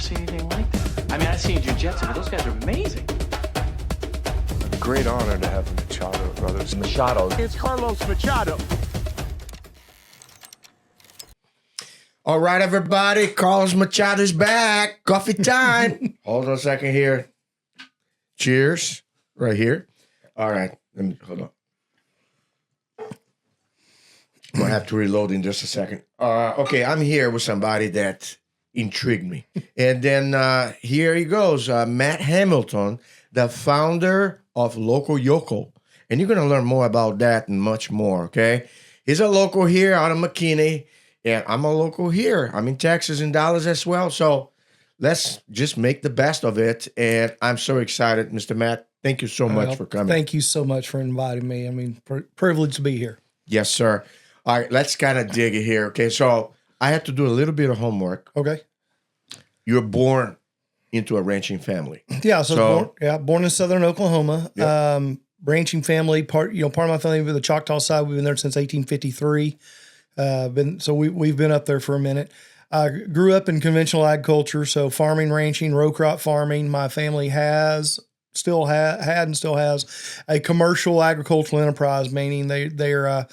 seen anything like that. I mean, I've seen jiu-jitsu, but those guys are amazing. A great honor to have the Machado brothers. Machado. It's Carlos Machado. All right, everybody. Carlos Machado's back. Coffee time. Hold on a second here. Cheers. Right here. All right. Let me hold on. I'm going to have to reload in just a second. Okay, I'm here with somebody that intrigued me. And then here he goes. Matt Hamilton, the founder of Local Yocal. And you're going to learn more about that and much more, okay? He's a local here out of McKinney. And I'm a local here. I'm in Texas and Dallas as well. So let's just make the best of it. And I'm so excited, Mr. Matt. Thank you so much for coming. Thank you so much for inviting me. I mean, privileged to be here. Yes, sir. All right, let's kind of dig it here. Okay, so I had to do a little bit of homework. Okay. You were born into a ranching family. Yeah, born in southern Oklahoma. Yep. Ranching family, part of my family with the Choctaw side. We've been there since 1853. We've been up there for a minute. Grew up in conventional agriculture, so farming, ranching, row crop farming. My family had and still has a commercial agricultural enterprise, meaning they're a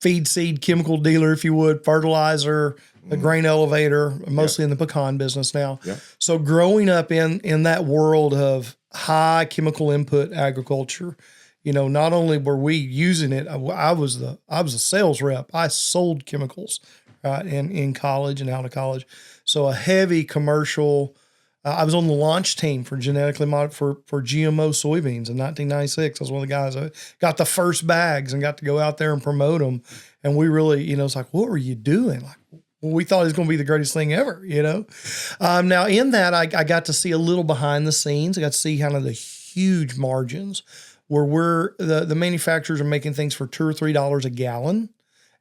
feed seed chemical dealer, if you would, fertilizer, a grain elevator, mostly in the pecan business now. Yeah. So growing up in that world of high chemical input agriculture, not only were we using it, I was a sales rep. I sold chemicals, right, in college and out of college. So a heavy commercial. I was on the launch team for genetically modified for GMO soybeans in 1996. I was one of the guys that got the first bags and got to go out there and promote them. And we really, it's like, what were you doing? Like, well, we thought it was going to be the greatest thing ever, Now in that, I got to see a little behind the scenes. I got to see kind of the huge margins where the manufacturers are making things for $2 or $3 a gallon,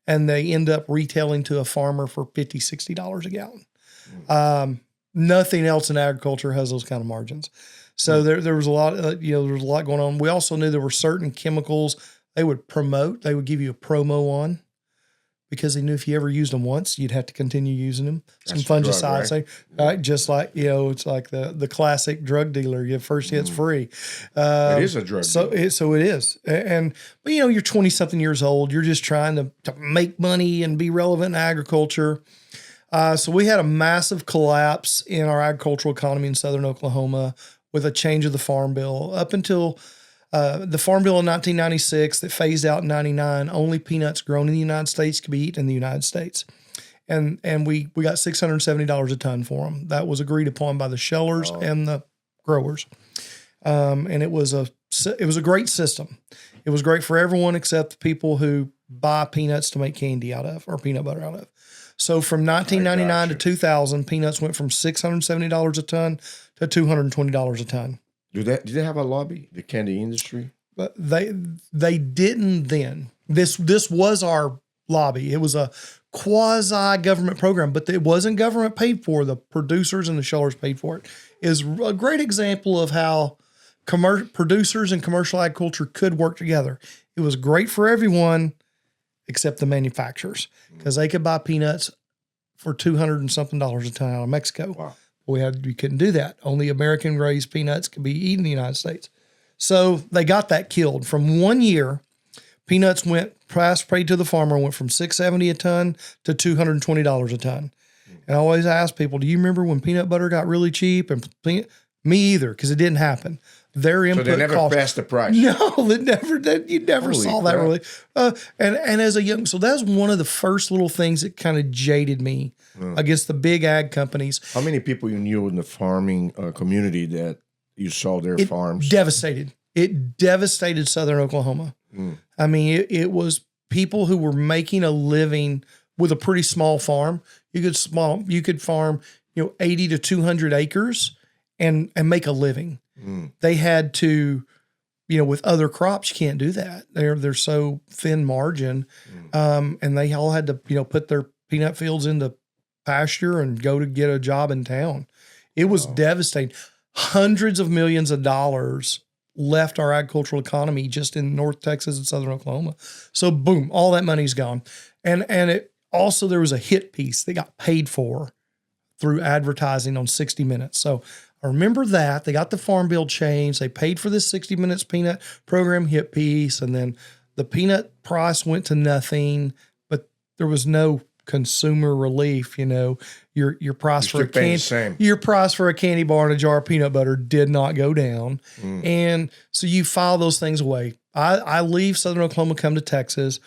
and they end up retailing to a farmer for $50, $60 a gallon. Nothing else in agriculture has those kind of margins. So there was a lot, there was a lot going on. We also knew there were certain chemicals they would give you a promo on, because they knew if you ever used them once, you'd have to continue using them. Some fungicides, right? Just like, it's like the classic drug dealer. You first hit's free. It is a drug dealer. So it is. But you're 20 something years old. You're just trying to make money and be relevant in agriculture. So we had a massive collapse in our agricultural economy in southern Oklahoma with a change of the Farm Bill. Up until the Farm Bill in 1996 that phased out in 99, only peanuts grown in the United States could be eaten in the United States. And we got $670 a ton for them. That was agreed upon by the shellers and the growers. And it was a great system. It was great for everyone except the people who buy peanuts to make candy out of or peanut butter out of. So from 1999 to 2000, peanuts went from $670 a ton to $220 a ton. Did they have a lobby, the candy industry? But they didn't then. This was our lobby. It was a quasi-government program, but it wasn't government paid for. The producers and the shellers paid for it. Is a great example of how producers and commercial agriculture could work together. It was great for everyone except the manufacturers, because they could buy peanuts for $200 and something a ton out of Mexico. Wow. We couldn't do that. Only American raised peanuts could be eaten in the United States. So they got that killed. From 1 year, peanuts price paid to the farmer went from $670 a ton to $220 a ton. And I always ask people, do you remember when peanut butter got really cheap? And me either, because it didn't happen. Their input so they never cost, passed the price. No, you never Holy saw crap. that really. And as a young, so that's one of the first little things that kind of jaded me against the big ag companies. How many people you knew in the farming community that you saw their farms? It devastated southern Oklahoma. I mean, it was people who were making a living with a pretty small farm. You could farm, 80 to 200 acres and make a living. They had to, with other crops, you can't do that. They're so thin margin. And they all had to, put their peanut fields into pasture and go to get a job in town. It was devastating. Hundreds of millions of dollars left our agricultural economy just in North Texas and southern Oklahoma. So boom, all that money's gone. And it also, there was a hit piece that got paid for through advertising on 60 Minutes. So I remember that. They got the farm bill changed. They paid for this 60 Minutes peanut program hit piece, and then the peanut price went to nothing, but there was no consumer relief. Your price for a your price for a candy bar and a jar of peanut butter did not go down. And so you file those things away. I leave Southern Oklahoma, come to Texas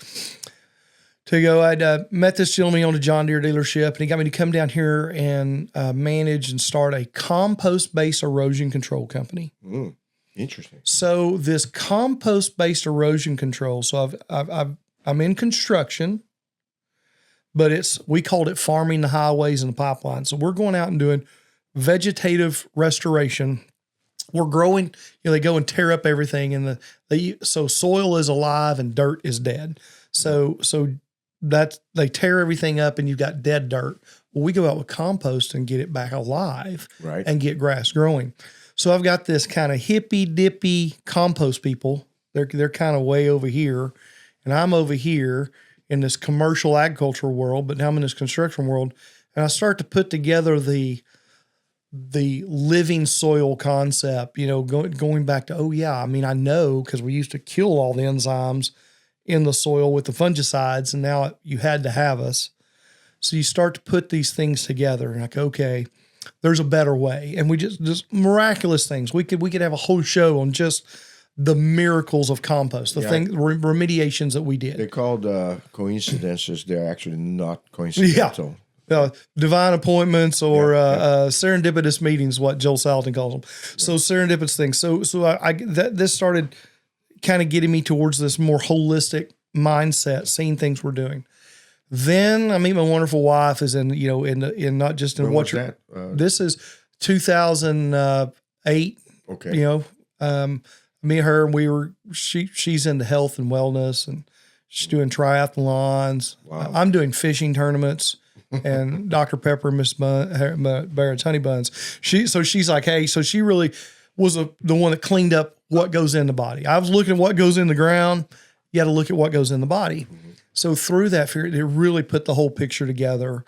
to go. I'd met this gentleman on a John Deere dealership, and he got me to come down here and manage and start a compost-based erosion control company. Interesting. So this compost-based erosion control. So I'm in construction, but we called it farming the highways and the pipelines. So we're going out and doing vegetative restoration. We're growing, they go and tear up everything, and so soil is alive and dirt is dead. So that they tear everything up and you've got dead dirt. Well, we go out with compost and get it back alive, right, and get grass growing. So I've got this kind of hippy dippy compost people. They're kind of way over here, and I'm over here in this commercial agricultural world, but now I'm in this construction world, and I start to put together the living soil concept, going back to, I know, because we used to kill all the enzymes in the soil with the fungicides, and now you had to have us. So you start to put these things together, and like, okay, there's a better way. And we just miraculous things. We could have a whole show on just the miracles of compost, remediations that we did. They're called coincidences. They're actually not coincidental. Divine appointments or serendipitous meetings, what Joel Salatin calls them. So serendipitous things. So this started kind of getting me towards this more holistic mindset, seeing things we're doing. Then I meet my wonderful wife is in not just in what you're, this is 2008. Okay. Me and her, she's into health and wellness, and she's doing triathlons. Wow. I'm doing fishing tournaments and Dr. Pepper and Miss Barrett's honey buns. She's like, hey, so she really was the one that cleaned up what goes in the body. I was looking at what goes in the ground. You got to look at what goes in the body. Mm-hmm. So through that, it really put the whole picture together.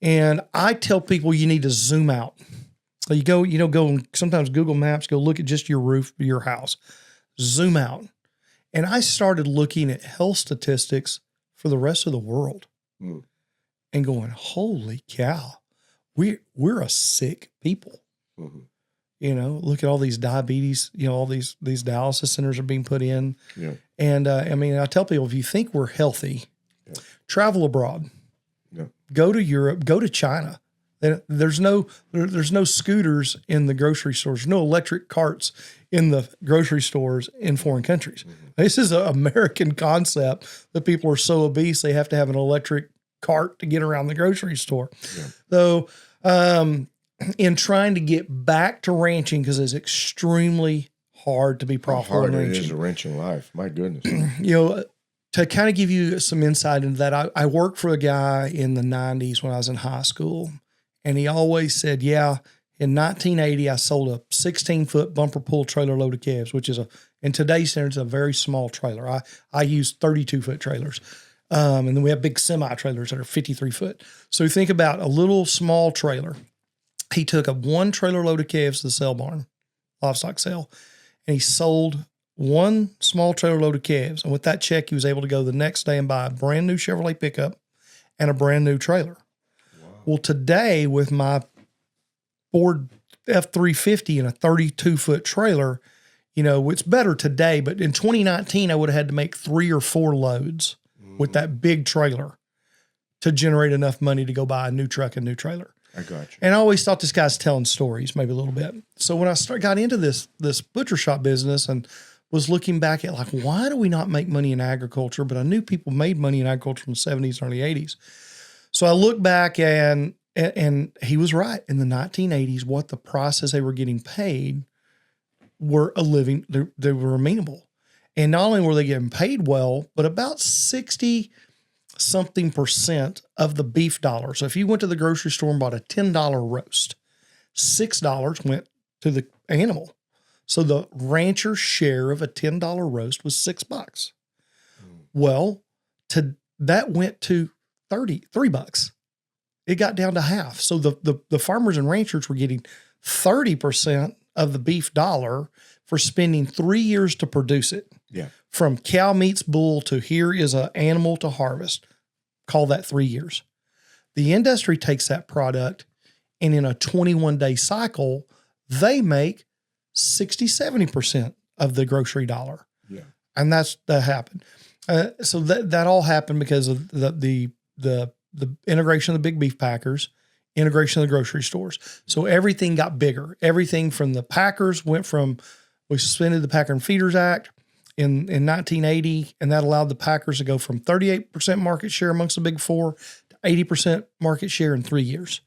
And I tell people you need to zoom out. So you go and sometimes Google Maps, go look at just your roof of your house. Zoom out. And I started looking at health statistics for the rest of the world and going, holy cow, we're a sick people. Mm-hmm. Look at all these diabetes, all these dialysis centers are being put in. Yeah. And I tell people, if you think we're healthy, travel abroad, go to Europe, go to China. There's no scooters in the grocery stores. There's no electric carts in the grocery stores in foreign countries. Mm-hmm. This is an American concept that people are so obese they have to have an electric cart to get around the grocery store. Yeah. So, in trying to get back to ranching, because it's extremely hard to be profitable in ranching. It is a ranching life. My goodness. To kind of give you some insight into that, I worked for a guy in the 90s when I was in high school, and he always said, in 1980, I sold a 16-foot bumper pull trailer load of calves, which is in today's standards, a very small trailer. I use 32-foot trailers. And then we have big semi-trailers that are 53-foot. So you think about a little small trailer. He took one trailer load of calves to the sale barn, livestock sale, and he sold one small trailer load of calves. And with that check, he was able to go the next day and buy a brand new Chevrolet pickup and a brand new trailer. Wow. Well, today with my Ford F-350 and a 32-foot trailer, it's better today. But in 2019, I would have had to make 3 or 4 loads with that big trailer to generate enough money to go buy a new truck and new trailer. I got you. And I always thought this guy's telling stories, maybe a little bit. So when I got into this butcher shop business and was looking back at why do we not make money in agriculture? But I knew people made money in agriculture in the 70s, early 80s. So I look back and he was right. In the 1980s, what the prices they were getting paid were a living, they were amenable. And not only were they getting paid well, but about 60-something% of the beef dollar. So if you went to the grocery store and bought a $10 roast, $6 went to the animal. So the rancher's share of a $10 roast was $6. Well, that went to $3. it got down to half. So the farmers and ranchers were getting 30% of the beef dollar for spending 3 years to produce it. Yeah. From cow meets bull to here is an animal to harvest. Call that 3 years. The industry takes that product, and in a 21-day cycle, they make 60-70% of the grocery dollar. Yeah. And that happened. So that all happened because of the integration of the big beef packers, integration of the grocery stores. So everything got bigger. Everything from the packers we suspended the Packer and Feeders Act in 1980, and that allowed the packers to go from 38% market share amongst the big four to 80% market share in 3 years.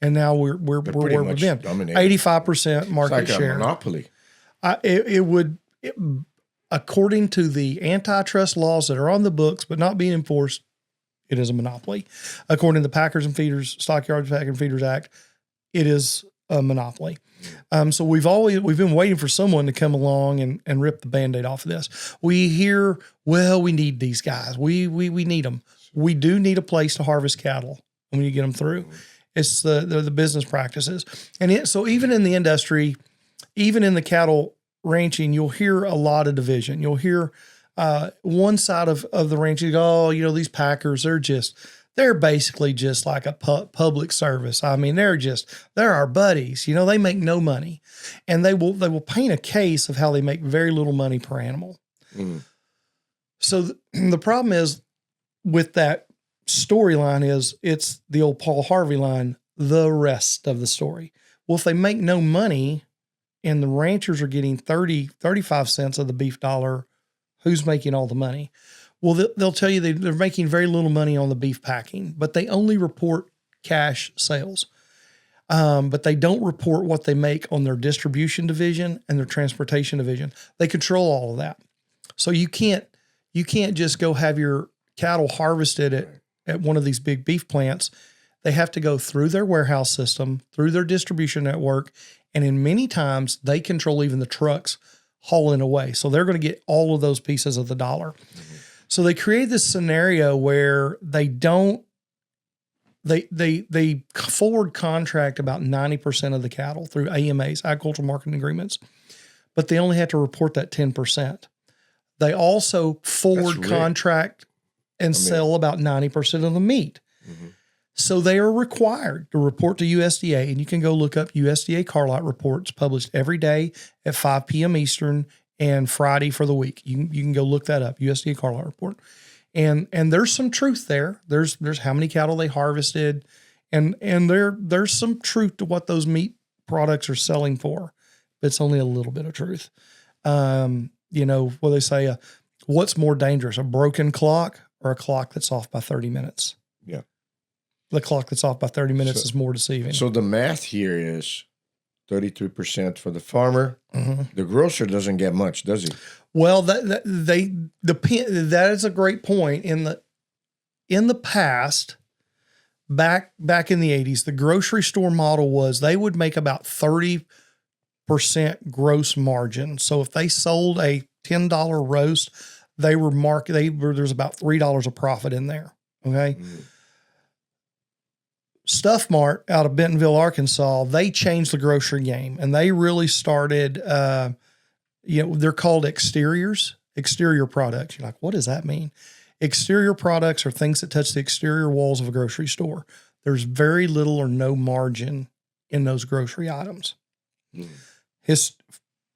And now we're where we've been. 85% market share. A monopoly. According to the antitrust laws that are on the books but not being enforced, it is a monopoly. According to the Packers and Feeders, Stockyards Packer and Feeders Act, it is a monopoly. So we've been waiting for someone to come along and rip the Band-Aid off of this. We hear, well, we need these guys. We need them. We do need a place to harvest cattle when you get them through. It's the business practices. And so even in the industry, even in the cattle ranching, you'll hear a lot of division. You'll hear one side of the ranching go, oh, these packers, they're basically just like a public service. I mean, they're our buddies. They make no money, and they will paint a case of how they make very little money per animal. Mm. So the problem is with that storyline is it's the old Paul Harvey line, the rest of the story. Well, if they make no money and the ranchers are getting 35 cents of the beef dollar, who's making all the money? Well, they'll tell you they're making very little money on the beef packing, but they only report cash sales. But they don't report what they make on their distribution division and their transportation division. They control all of that. So you can't just go have your cattle harvested at one of these big beef plants. They have to go through their warehouse system, through their distribution network, and in many times they control even the trucks hauling away. So they're going to get all of those pieces of the dollar. Mm-hmm. So they create this scenario where they forward contract about 90% of the cattle through AMAs, agricultural marketing agreements, but they only have to report that 10%. They also forward contract and sell about 90% of the meat. Mm-hmm. So they are required to report to USDA, and you can go look up USDA car lot reports published every day at 5 p.m. Eastern and Friday for the week. You can go look that up, USDA car lot report. And there's some truth there. There's how many cattle they harvested, and there's some truth to what those meat products are selling for. But it's only a little bit of truth. What they say, what's more dangerous, a broken clock or a clock that's off by 30 minutes? Yeah. The clock that's off by 30 minutes is more deceiving. So the math here is 33% for the farmer. Mm-hmm. The grocer doesn't get much, does he? Well, that is a great point. In the past, back in the 80s, the grocery store model was they would make about 30% gross margin. So if they sold a $10 roast, there's about $3 of profit in there. Okay. Mm-hmm. Stuff Mart out of Bentonville, Arkansas, they changed the grocery game, and they really started, they're called exterior products. You're like, what does that mean? Exterior products are things that touch the exterior walls of a grocery store. There's very little or no margin in those grocery items. Mm.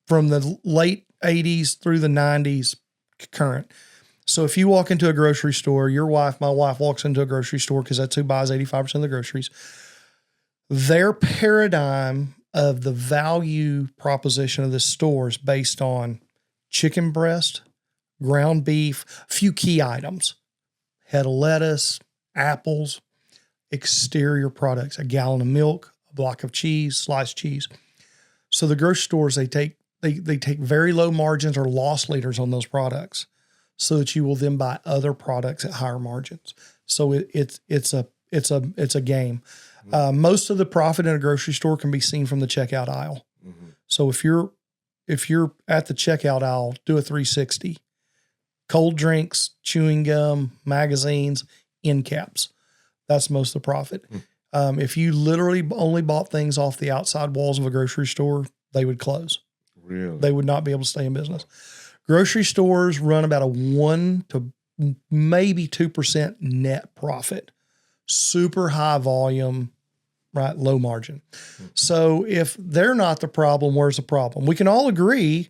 From the late 80s through the 90s current. So if you walk into a grocery store, my wife walks into a grocery store because that's who buys 85% of the groceries. Their paradigm of the value proposition of this store is based on chicken breast, ground beef, a few key items, head of lettuce, apples, exterior products, a gallon of milk, a block of cheese, sliced cheese. So the grocery stores, they take very low margins or loss leaders on those products, so that you will then buy other products at higher margins. So it's a game. Mm-hmm. Most of the profit in a grocery store can be seen from the checkout aisle. Mm-hmm. So if you're at the checkout aisle, do a 360. Cold drinks, chewing gum, magazines, end caps. That's most of the profit. If you literally only bought things off the outside walls of a grocery store, they would close. Really? They would not be able to stay in business. Grocery stores run about a 1 to maybe 2% net profit, super high volume, right? Low margin. So if they're not the problem, where's the problem? We can all agree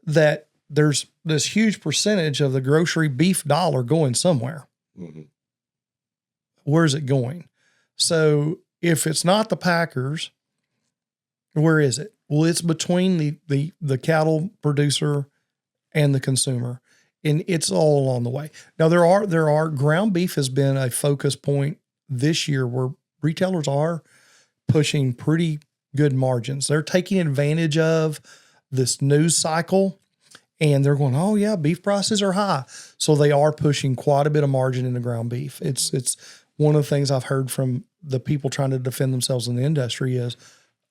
that there's this huge percentage of the grocery beef dollar going somewhere. Mhm. Where's it going? So if it's not the packers, where is it? Well, it's between the cattle producer and the consumer, and it's all along the way. Now there are ground beef has been a focus point this year where retailers are pushing pretty good margins. They're taking advantage of this news cycle, and they're going, oh yeah, beef prices are high. So they are pushing quite a bit of margin into ground beef. It's one of the things I've heard from the people trying to defend themselves in the industry is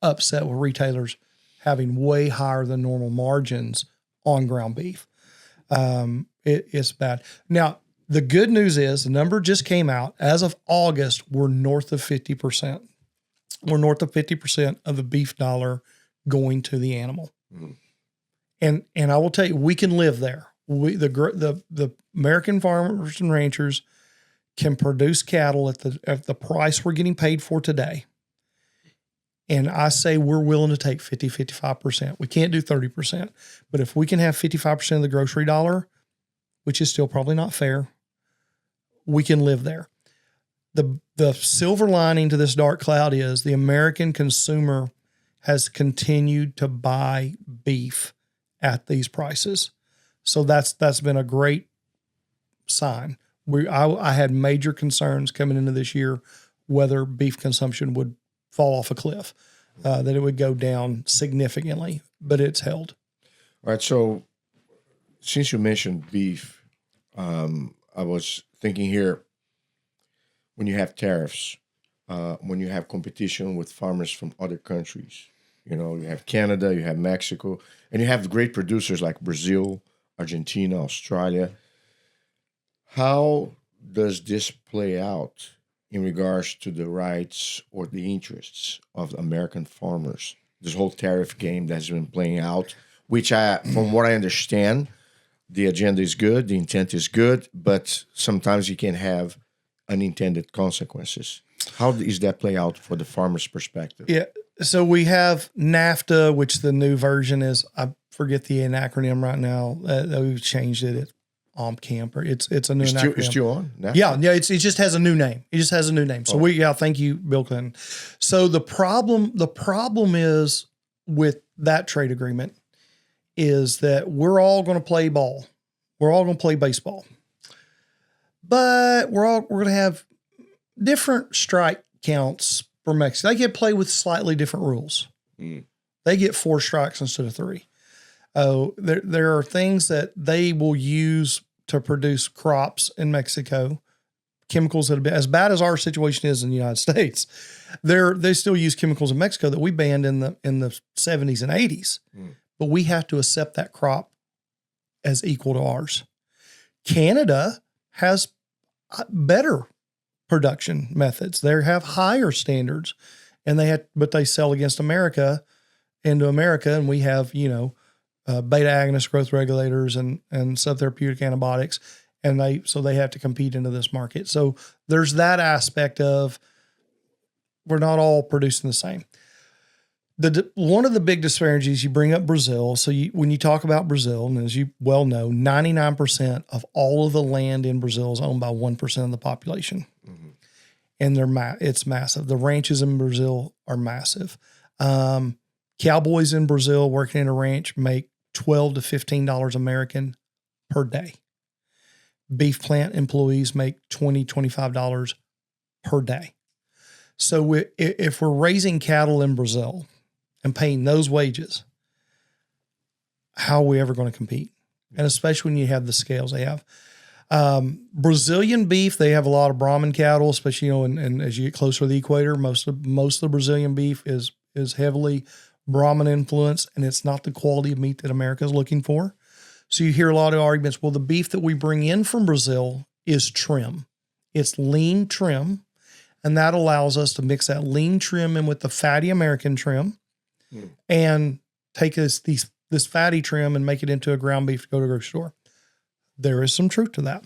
upset with retailers having way higher than normal margins on ground beef. It's bad. Now, the good news is the number just came out. As of August, we're north of 50%. We're north of 50% of the beef dollar going to the animal. Mm. And I will tell you, we can live there. The American farmers and ranchers can produce cattle at the price we're getting paid for today. And I say we're willing to take 50, 55%. We can't do 30%. But if we can have 55% of the grocery dollar, which is still probably not fair, we can live there. The silver lining to this dark cloud is the American consumer has continued to buy beef at these prices. So that's been a great sign. I had major concerns coming into this year whether beef consumption would fall off a cliff, that it would go down significantly, but it's held. All right. So since you mentioned beef, I was thinking here, when you have tariffs, when you have competition with farmers from other countries, you have Canada, you have Mexico, and you have great producers like Brazil, Argentina, Australia. How does this play out in regards to the rights or the interests of American farmers? This whole tariff game that's been playing out, which from what I understand, the agenda is good, the intent is good, but sometimes you can have unintended consequences. How does that play out for the farmer's perspective? Yeah. So we have NAFTA, which the new version is, I forget the acronym right now. We've changed it. It's OMCAMP, or it's a new acronym. It's still on? NAFTA? Yeah. It just has a new name. It just has a new name. So thank you, Bill Clinton. So the problem is with that trade agreement is that we're all going to play ball. We're all going to play baseball. But we're going to have different strike counts for Mexico. They get play with slightly different rules. Mm. They get 4 strikes instead of 3. There are things that they will use to produce crops in Mexico, chemicals that have been as bad as our situation is in the United States. They still use chemicals in Mexico that we banned in the 70s and 80s, but we have to accept that crop as equal to ours. Canada has better production methods. They have higher standards, and but they sell against America, into America, and we have beta agonist growth regulators and subtherapeutic antibiotics, and they have to compete into this market. So there's that aspect of we're not all producing the same. One of the big disparities, you bring up Brazil. So when you talk about Brazil, and as you well know, 99% of all of the land in Brazil is owned by 1% of the population. Mm-hmm. And it's massive. The ranches in Brazil are massive. Cowboys in Brazil working in a ranch make $12 to $15 American per day. Beef plant employees make $20, $25 per day. So if we're raising cattle in Brazil and paying those wages, how are we ever going to compete? And especially when you have the scales they have. Brazilian beef, they have a lot of Brahman cattle, especially, and as you get closer to the equator, most of the Brazilian beef is heavily Brahman influenced, and it's not the quality of meat that America is looking for. So you hear a lot of arguments, well, the beef that we bring in from Brazil is trim. It's lean trim. And that allows us to mix that lean trim in with the fatty American trim and take this fatty trim and make it into a ground beef to go to the grocery store. There is some truth to that.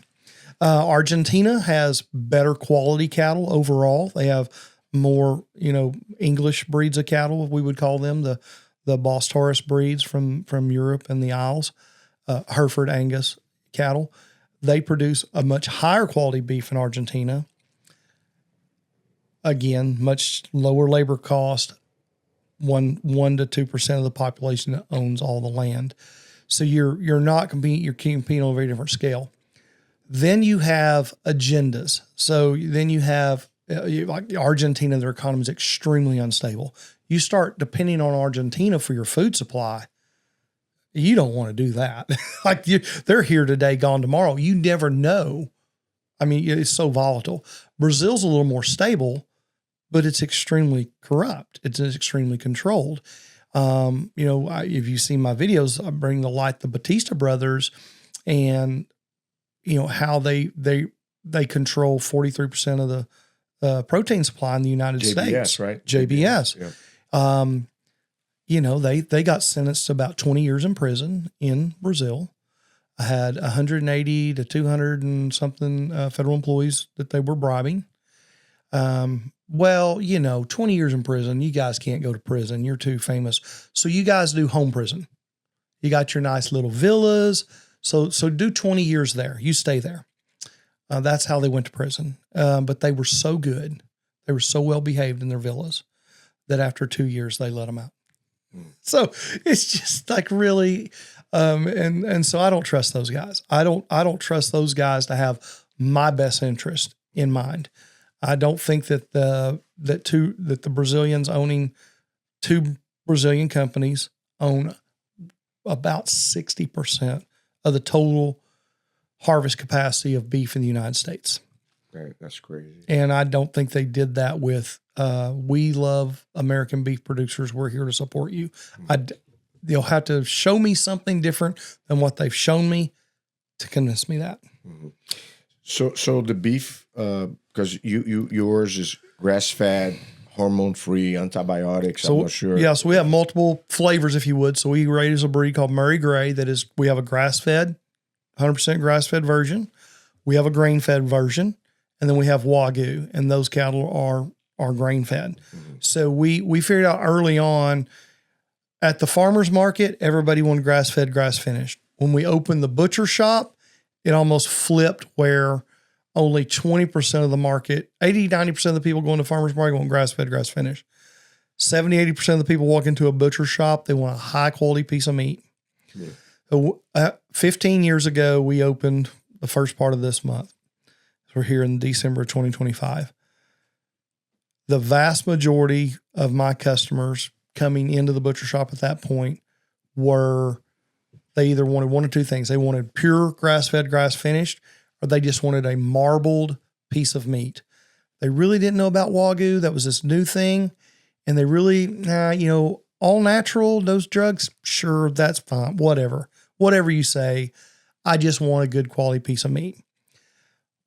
Argentina has better quality cattle overall. They have more, English breeds of cattle, we would call them, the Bos Taurus breeds from Europe and the Isles, Hereford Angus cattle. They produce a much higher quality beef in Argentina. Again, much lower labor cost, 1 to 2% of the population that owns all the land. So you're not competing, you're competing on a very different scale. Then you have agendas. So then you have like Argentina, their economy is extremely unstable. You start depending on Argentina for your food supply. You don't want to do that. They're here today, gone tomorrow. You never know. I mean, it's so volatile. Brazil's a little more stable, but it's extremely corrupt. It's extremely controlled. If you see my videos, I bring to light the Batista brothers and, how they control 43% of the protein supply in the United States. Right? JBS. Yeah. They got sentenced to about 20 years in prison in Brazil. I had 180 to 200 and something federal employees that they were bribing. 20 years in prison, you guys can't go to prison. You're too famous. So you guys do home prison. You got your nice little villas. So do 20 years there. You stay there. That's how they went to prison. But they were so good. They were so well behaved in their villas that after 2 years, they let them out. So it's just like really, and so I don't trust those guys. I don't trust those guys to have my best interest in mind. I don't think that the Brazilians owning 2 Brazilian companies own about 60% of the total harvest capacity of beef in the United States. Right, that's crazy. And I don't think they did that with, we love American beef producers. We're here to support you. They'll have to show me something different than what they've shown me to convince me that. Mm-hmm. So the beef, because yours is grass-fed, hormone-free, antibiotics. I'm not sure. Yeah, so we have multiple flavors, if you would. So we raise a breed called Murray Grey. We have a grass-fed, 100% grass-fed version. We have a grain-fed version, and then we have Wagyu, and those cattle are grain-fed. Mm-hmm. So we figured out early on at the farmer's market, everybody wanted grass-fed, grass-finished. When we opened the butcher shop, it almost flipped where only 20% of the market, 80, 90% of the people going to farmer's market want grass-fed, grass-finished. 70, 80% of the people walk into a butcher shop, they want a high-quality piece of meat. Yeah. So, 15 years ago, we opened the first part of this month. So we're here in December of 2025. The vast majority of my customers coming into the butcher shop at that point they either wanted one or two things. They wanted pure grass-fed, grass-finished, or they just wanted a marbled piece of meat. They really didn't know about Wagyu. That was this new thing. And they really, all natural, those drugs, sure, that's fine. Whatever you say. I just want a good quality piece of meat.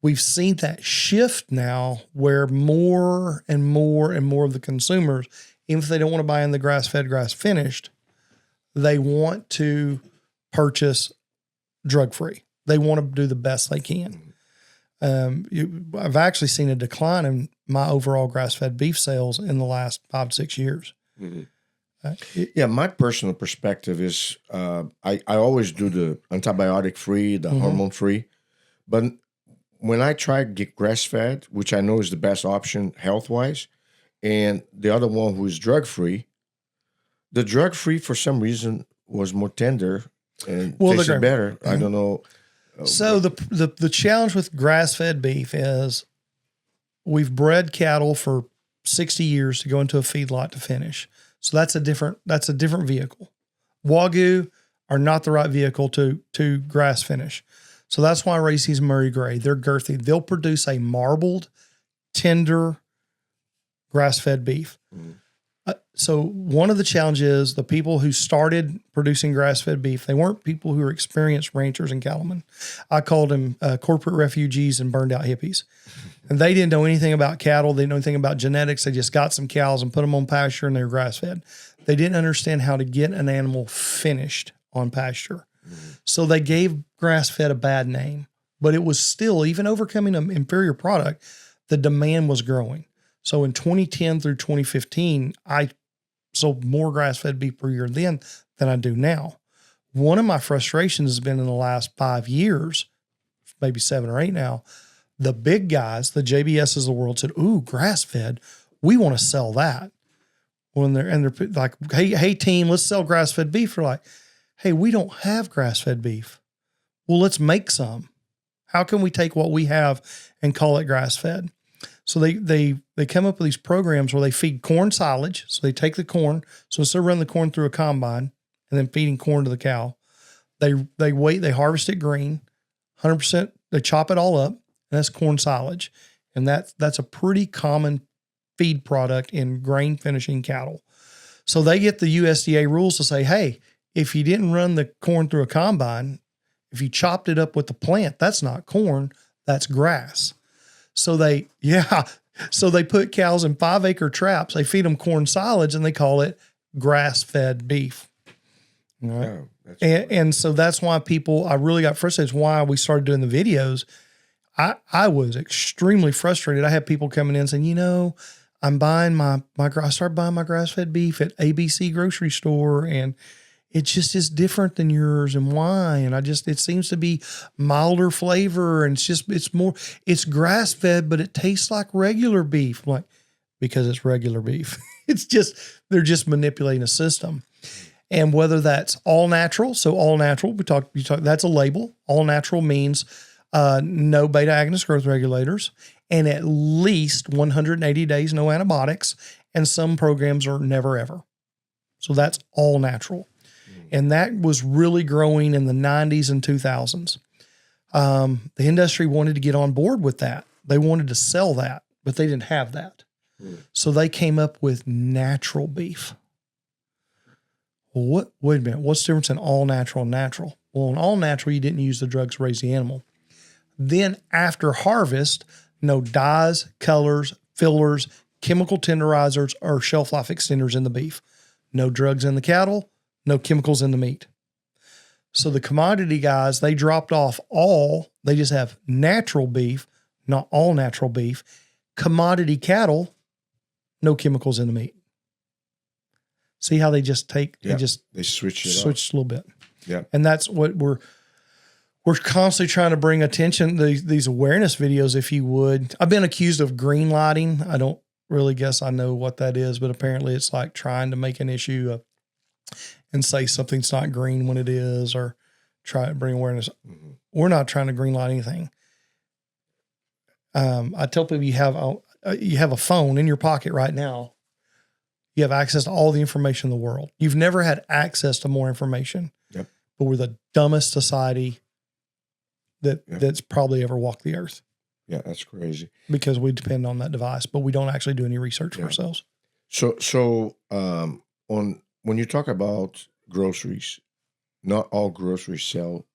We've seen that shift now where more and more and more of the consumers, even if they don't want to buy in the grass-fed, grass-finished, they want to purchase drug-free. They want to do the best they can. I've actually seen a decline in my overall grass-fed beef sales in the last 5 to 6 years. Mm-hmm. My personal perspective is I always do the antibiotic-free, the hormone-free. But when I try to get grass-fed, which I know is the best option health-wise, and the other one who is drug-free, the drug-free for some reason was more tender and tasted better. Mm-hmm. I don't know. So the challenge with grass-fed beef is we've bred cattle for 60 years to go into a feedlot to finish. So that's a different vehicle. Wagyu are not the right vehicle to grass finish. So that's why I raise these Murray Grey. They're girthy. They'll produce a marbled, tender, grass-fed beef. So one of the challenges, the people who started producing grass-fed beef, they weren't people who were experienced ranchers and cattlemen. I called them corporate refugees and burned out hippies. And they didn't know anything about cattle. They didn't know anything about genetics. They just got some cows and put them on pasture and they were grass-fed. They didn't understand how to get an animal finished on pasture. So they gave grass-fed a bad name. But it was still, even overcoming an inferior product, the demand was growing. So in 2010 through 2015, I sold more grass-fed beef per year then than I do now. One of my frustrations has been in the last 5 years, maybe 7 or 8 now, the big guys, the JBSs of the world said, ooh, grass-fed, we want to sell that. When they're like, hey team, let's sell grass-fed beef. They're like, hey, we don't have grass-fed beef. Well, let's make some. How can we take what we have and call it grass-fed? So they come up with these programs where they feed corn silage. So they take the corn. So instead of running the corn through a combine and then feeding corn to the cow, they harvest it green, 100%. They chop it all up, and that's corn silage, and that's a pretty common feed product in grain finishing cattle. So they get the USDA rules to say, hey, if you didn't run the corn through a combine, if you chopped it up with the plant, that's not corn, that's grass. So they put cows in 5-acre traps. They feed them corn silage and they call it grass-fed beef. All right. Oh, and so that's why I really got frustrated. It's why we started doing the videos. I was extremely frustrated. I had people coming in saying, I'm buying I started buying my grass-fed beef at ABC grocery store and it just is different than yours, and why? And it seems to be milder flavor, and it's grass-fed, but it tastes like regular beef. I'm like, because it's regular beef. They're just manipulating a system. And whether that's all natural, we talk, that's a label. All natural means no beta agonist growth regulators, and at least 180 days, no antibiotics, and some programs are never ever. So that's all natural. And that was really growing in the 90s and 2000s. The industry wanted to get on board with that. They wanted to sell that, but they didn't have that. So they came up with natural beef. Well, wait a minute. What's the difference in all natural and natural? Well, in all natural, you didn't use the drugs to raise the animal. Then after harvest, no dyes, colors, fillers, chemical tenderizers, or shelf life extenders in the beef. No drugs in the cattle. No chemicals in the meat. So the commodity guys, they dropped off they just have natural beef, not all natural beef. Commodity cattle, no chemicals in the meat. See how they just they switch a little bit. Yeah. And that's what we're constantly trying to bring attention, these awareness videos, if you would. I've been accused of green lighting. I don't really guess I know what that is, but apparently it's like trying to make an issue and say something's not green when it is, or try to bring awareness. Mm-hmm. We're not trying to green light anything. I tell people you have a phone in your pocket right now. You have access to all the information in the world. You've never had access to more information. Yep. But we're the dumbest society that's probably ever walked the earth. Yeah, that's crazy. Because we depend on that device, but we don't actually do any research for ourselves. So when you talk about groceries, not all groceries sell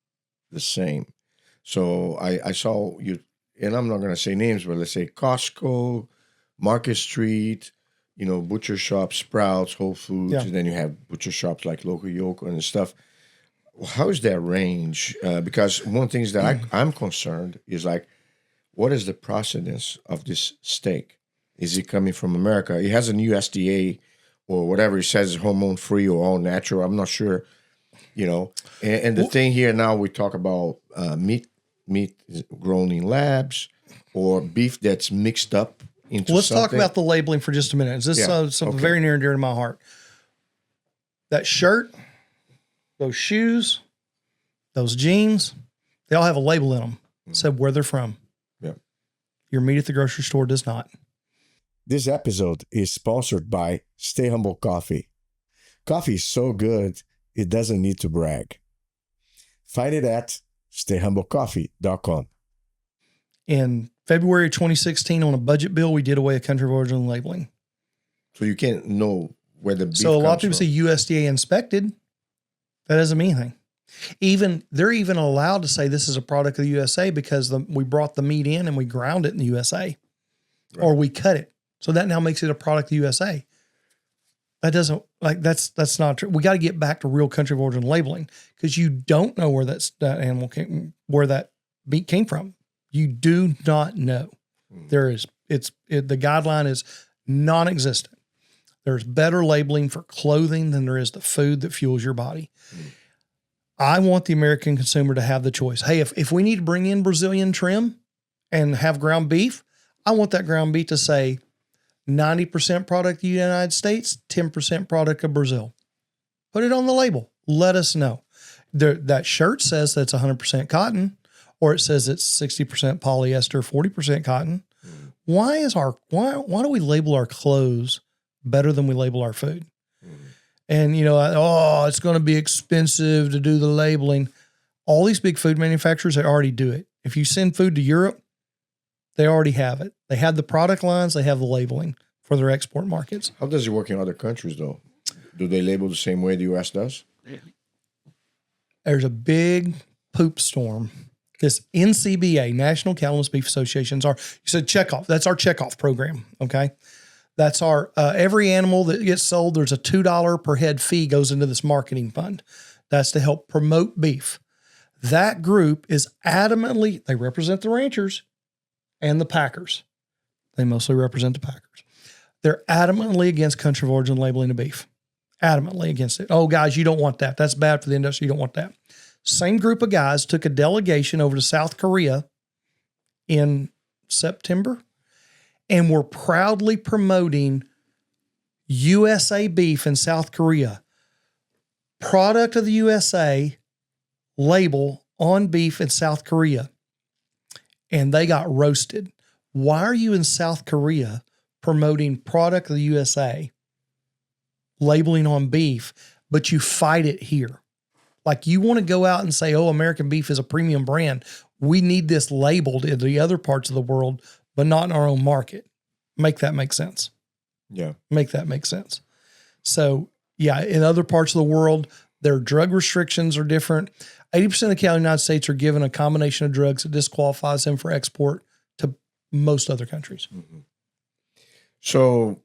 the same. So I saw you, and I'm not going to say names, but let's say Costco, Market Street, butcher shops, Sprouts, Whole Foods, and then you have butcher shops like Local Yocal and stuff. How is that range? Because one of the things that I'm concerned is like, what is the process of this steak? Is it coming from America? It has an USDA or whatever it says, hormone free or all natural. I'm not sure, And the thing here now, we talk about meat grown in labs or beef that's mixed up into Let's something. talk about the labeling for just a minute. This is something very near and dear to my heart. That shirt, those shoes, those jeans, they all have a label in them. It said where they're from. Yeah. Your meat at the grocery store does not. This episode is sponsored by Stay Humble Coffee. Coffee is so good, it doesn't need to brag. Find it at stayhumblecoffee.com. In February 2016, on a budget bill, we did away with country of origin labeling. So you can't know where the beef So a lot of comes people from. say USDA inspected. That doesn't mean anything. They're even allowed to say this is a product of the USA because we brought the meat in and we ground it in the USA, or we cut it. So that now makes it a product of the USA. That doesn't that's not true. We got to get back to real country of origin labeling because you don't know where that animal where that meat came from. You do not know. The guideline is non-existent. There's better labeling for clothing than there is the food that fuels your body. I want the American consumer to have the choice. Hey, if we need to bring in Brazilian trim and have ground beef, I want that ground beef to say 90% product of the United States, 10% product of Brazil. Put it on the label. Let us know. That shirt says that's 100% cotton, or it says it's 60% polyester, 40% cotton. Why do we label our clothes better than we label our food? And, it's going to be expensive to do the labeling. All these big food manufacturers, they already do it. If you send food to Europe, they already have it. They have the product lines. They have the labeling for their export markets. How does it work in other countries, though? Do they label the same way the U.S. does? There's a big poop storm. This NCBA, National Cattle and Beef Associations, you said checkoff. That's our checkoff program. Okay. That's our, every animal that gets sold, there's a $2 per head fee goes into this marketing fund. That's to help promote beef. That group is adamantly, they represent the ranchers and the packers. They mostly represent the packers. They're adamantly against country of origin labeling of beef. Adamantly against it. Oh, guys, you don't want that. That's bad for the industry. You don't want that. Same group of guys took a delegation over to South Korea in September and were proudly promoting USA beef in South Korea. Product of the USA label on beef in South Korea. And they got roasted. Why are you in South Korea promoting product of the USA, labeling on beef, but you fight it here? Like you want to go out and say, oh, American beef is a premium brand. We need this labeled in the other parts of the world, but not in our own market. Make that make sense. Yeah. Make that make sense. So yeah, in other parts of the world, their drug restrictions are different. 80% of the cattle in the United States are given a combination of drugs that disqualifies them for export to most other countries. Mm-hmm. So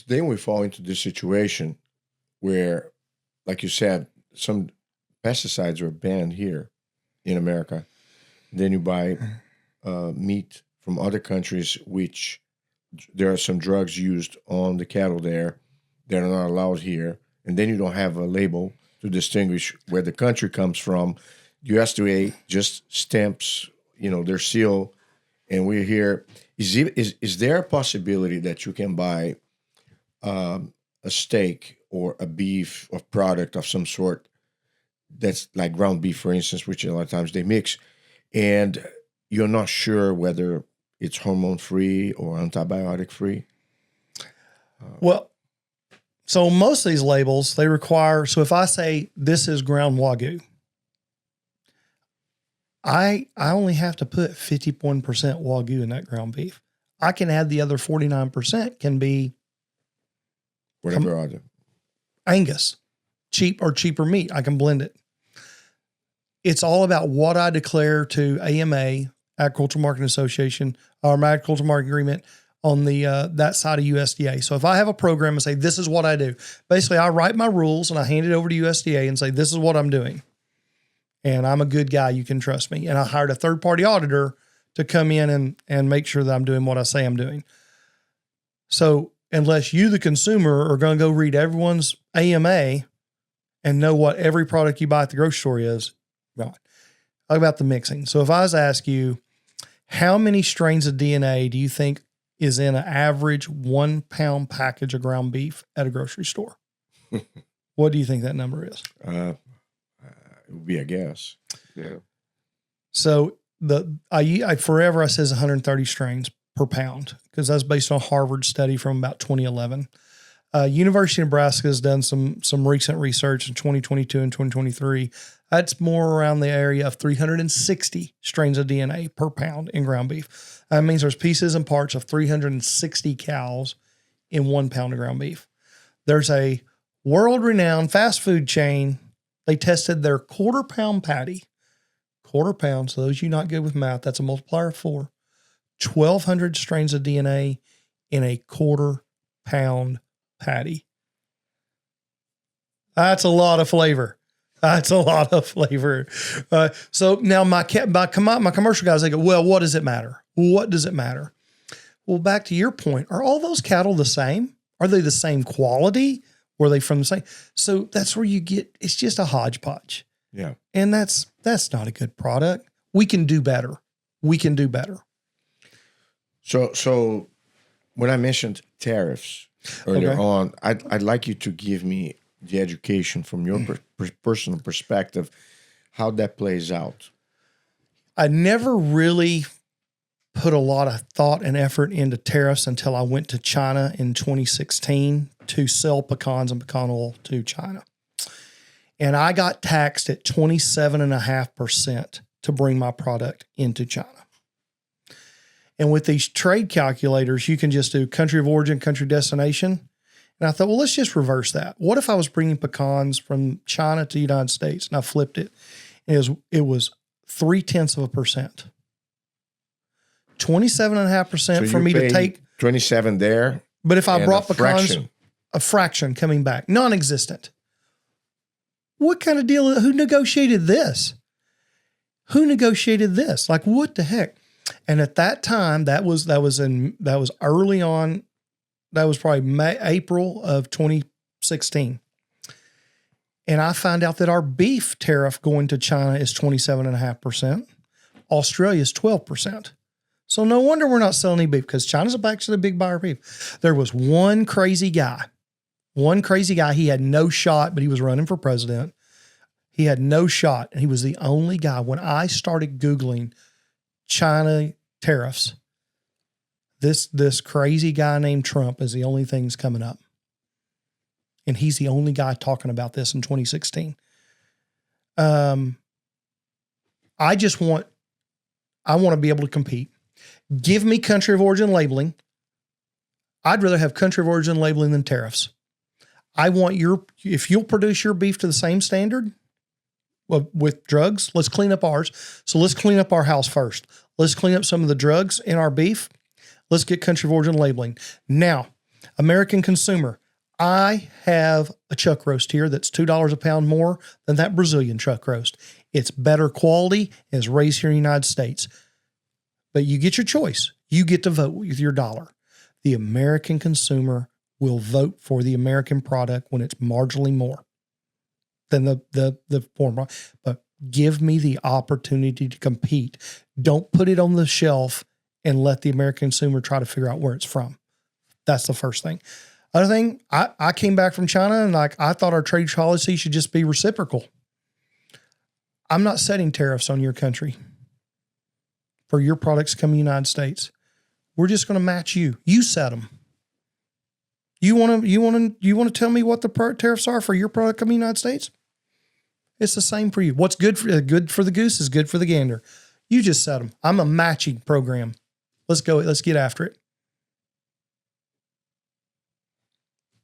then we fall into this situation where, like you said, some pesticides are banned here in America. Then you buy meat from other countries, which there are some drugs used on the cattle there that are not allowed here. And then you don't have a label to distinguish where the country comes from. USDA just stamps, their seal, and we're here. Is there a possibility that you can buy a steak or a beef or product of some sort that's like ground beef, for instance, which a lot of times they mix, and you're not sure whether it's hormone-free or antibiotic-free? Well, so most of these labels, they require, so if I say this is ground Wagyu, I only have to put 51% Wagyu in that ground beef. I can add the other 49% can be Whatever other. Angus, cheaper meat. I can blend it. It's all about what I declare to AMA, Agricultural Marketing Association, or my Agricultural Marketing Agreement on the that side of USDA. So if I have a program and say, this is what I do, basically I write my rules and I hand it over to USDA and say, this is what I'm doing. And I'm a good guy. You can trust me. And I hired a third-party auditor to come in and make sure that I'm doing what I say I'm doing. So unless you, the consumer, are going to go read everyone's AMA and know what every product you buy at the grocery store is, right. Talk about the mixing. So if I was to ask you, how many strains of DNA do you think is in an average 1 pound package of ground beef at a grocery store? What do you think that number is? It would be a guess. Yeah. So I forever I says 130 strains per pound because that's based on a Harvard study from about 2011. University of Nebraska has done some recent research in 2022 and 2023. That's more around the area of 360 strains of DNA per pound in ground beef. That means there's pieces and parts of 360 cows in 1 pound of ground beef. There's a world-renowned fast food chain. They tested their quarter-pound patty. Quarter pound. So those of you not good with math, that's a multiplier of 4. 1,200 strains of DNA in a quarter-pound patty. That's a lot of flavor. That's a lot of flavor. So now my commercial guys, they go, well, what does it matter? What does it matter? Well, back to your point, are all those cattle the same? Are they the same quality? Were they from the same? So that's where you get, it's just a hodgepodge. Yeah. And that's not a good product. We can do better. We can do better. So when I mentioned tariffs earlier on, I'd like you to give me the education from your personal perspective, how that plays out. I never really put a lot of thought and effort into tariffs until I went to China in 2016 to sell pecans and pecan oil to China. And I got taxed at 27.5% to bring my product into China. And with these trade calculators, you can just do country of origin, country destination. And I thought, well, let's just reverse that. What if I was bringing pecans from China to the United States and I flipped it? And it was 0.3%. 27.5% for me to take 27 there. But if I brought pecans, a fraction coming back, non-existent. What kind of deal? Who negotiated this? Who negotiated this? Like, what the heck? And at that time, that was early on. That was probably April of 2016. And I found out that our beef tariff going to China is 27.5%. Australia is 12%. So no wonder we're not selling any beef, because China's actually a big buyer of beef. There was one crazy guy. He had no shot, but he was running for president. He had no shot, and he was the only guy. When I started Googling China tariffs, this crazy guy named Trump is the only thing that's coming up. And he's the only guy talking about this in 2016. I want to be able to compete. Give me country of origin labeling. I'd rather have country of origin labeling than tariffs. I want if you'll produce your beef to the same standard with drugs, let's clean up ours. So let's clean up our house first. Let's clean up some of the drugs in our beef. Let's get country of origin labeling. Now, American consumer, I have a chuck roast here that's $2 a pound more than that Brazilian chuck roast. It's better quality and is raised here in the United States. But you get your choice. You get to vote with your dollar. The American consumer will vote for the American product when it's marginally more than the foreign. But give me the opportunity to compete. Don't put it on the shelf and let the American consumer try to figure out where it's from. That's the first thing. Other thing, I came back from China and I thought our trade policy should just be reciprocal. I'm not setting tariffs on your country for your products coming to the United States. We're just going to match you. You set them. You want to tell me what the tariffs are for your product coming to the United States? It's the same for you. What's good for the goose is good for the gander. You just set them. I'm a matching program. Let's go. Let's get after it.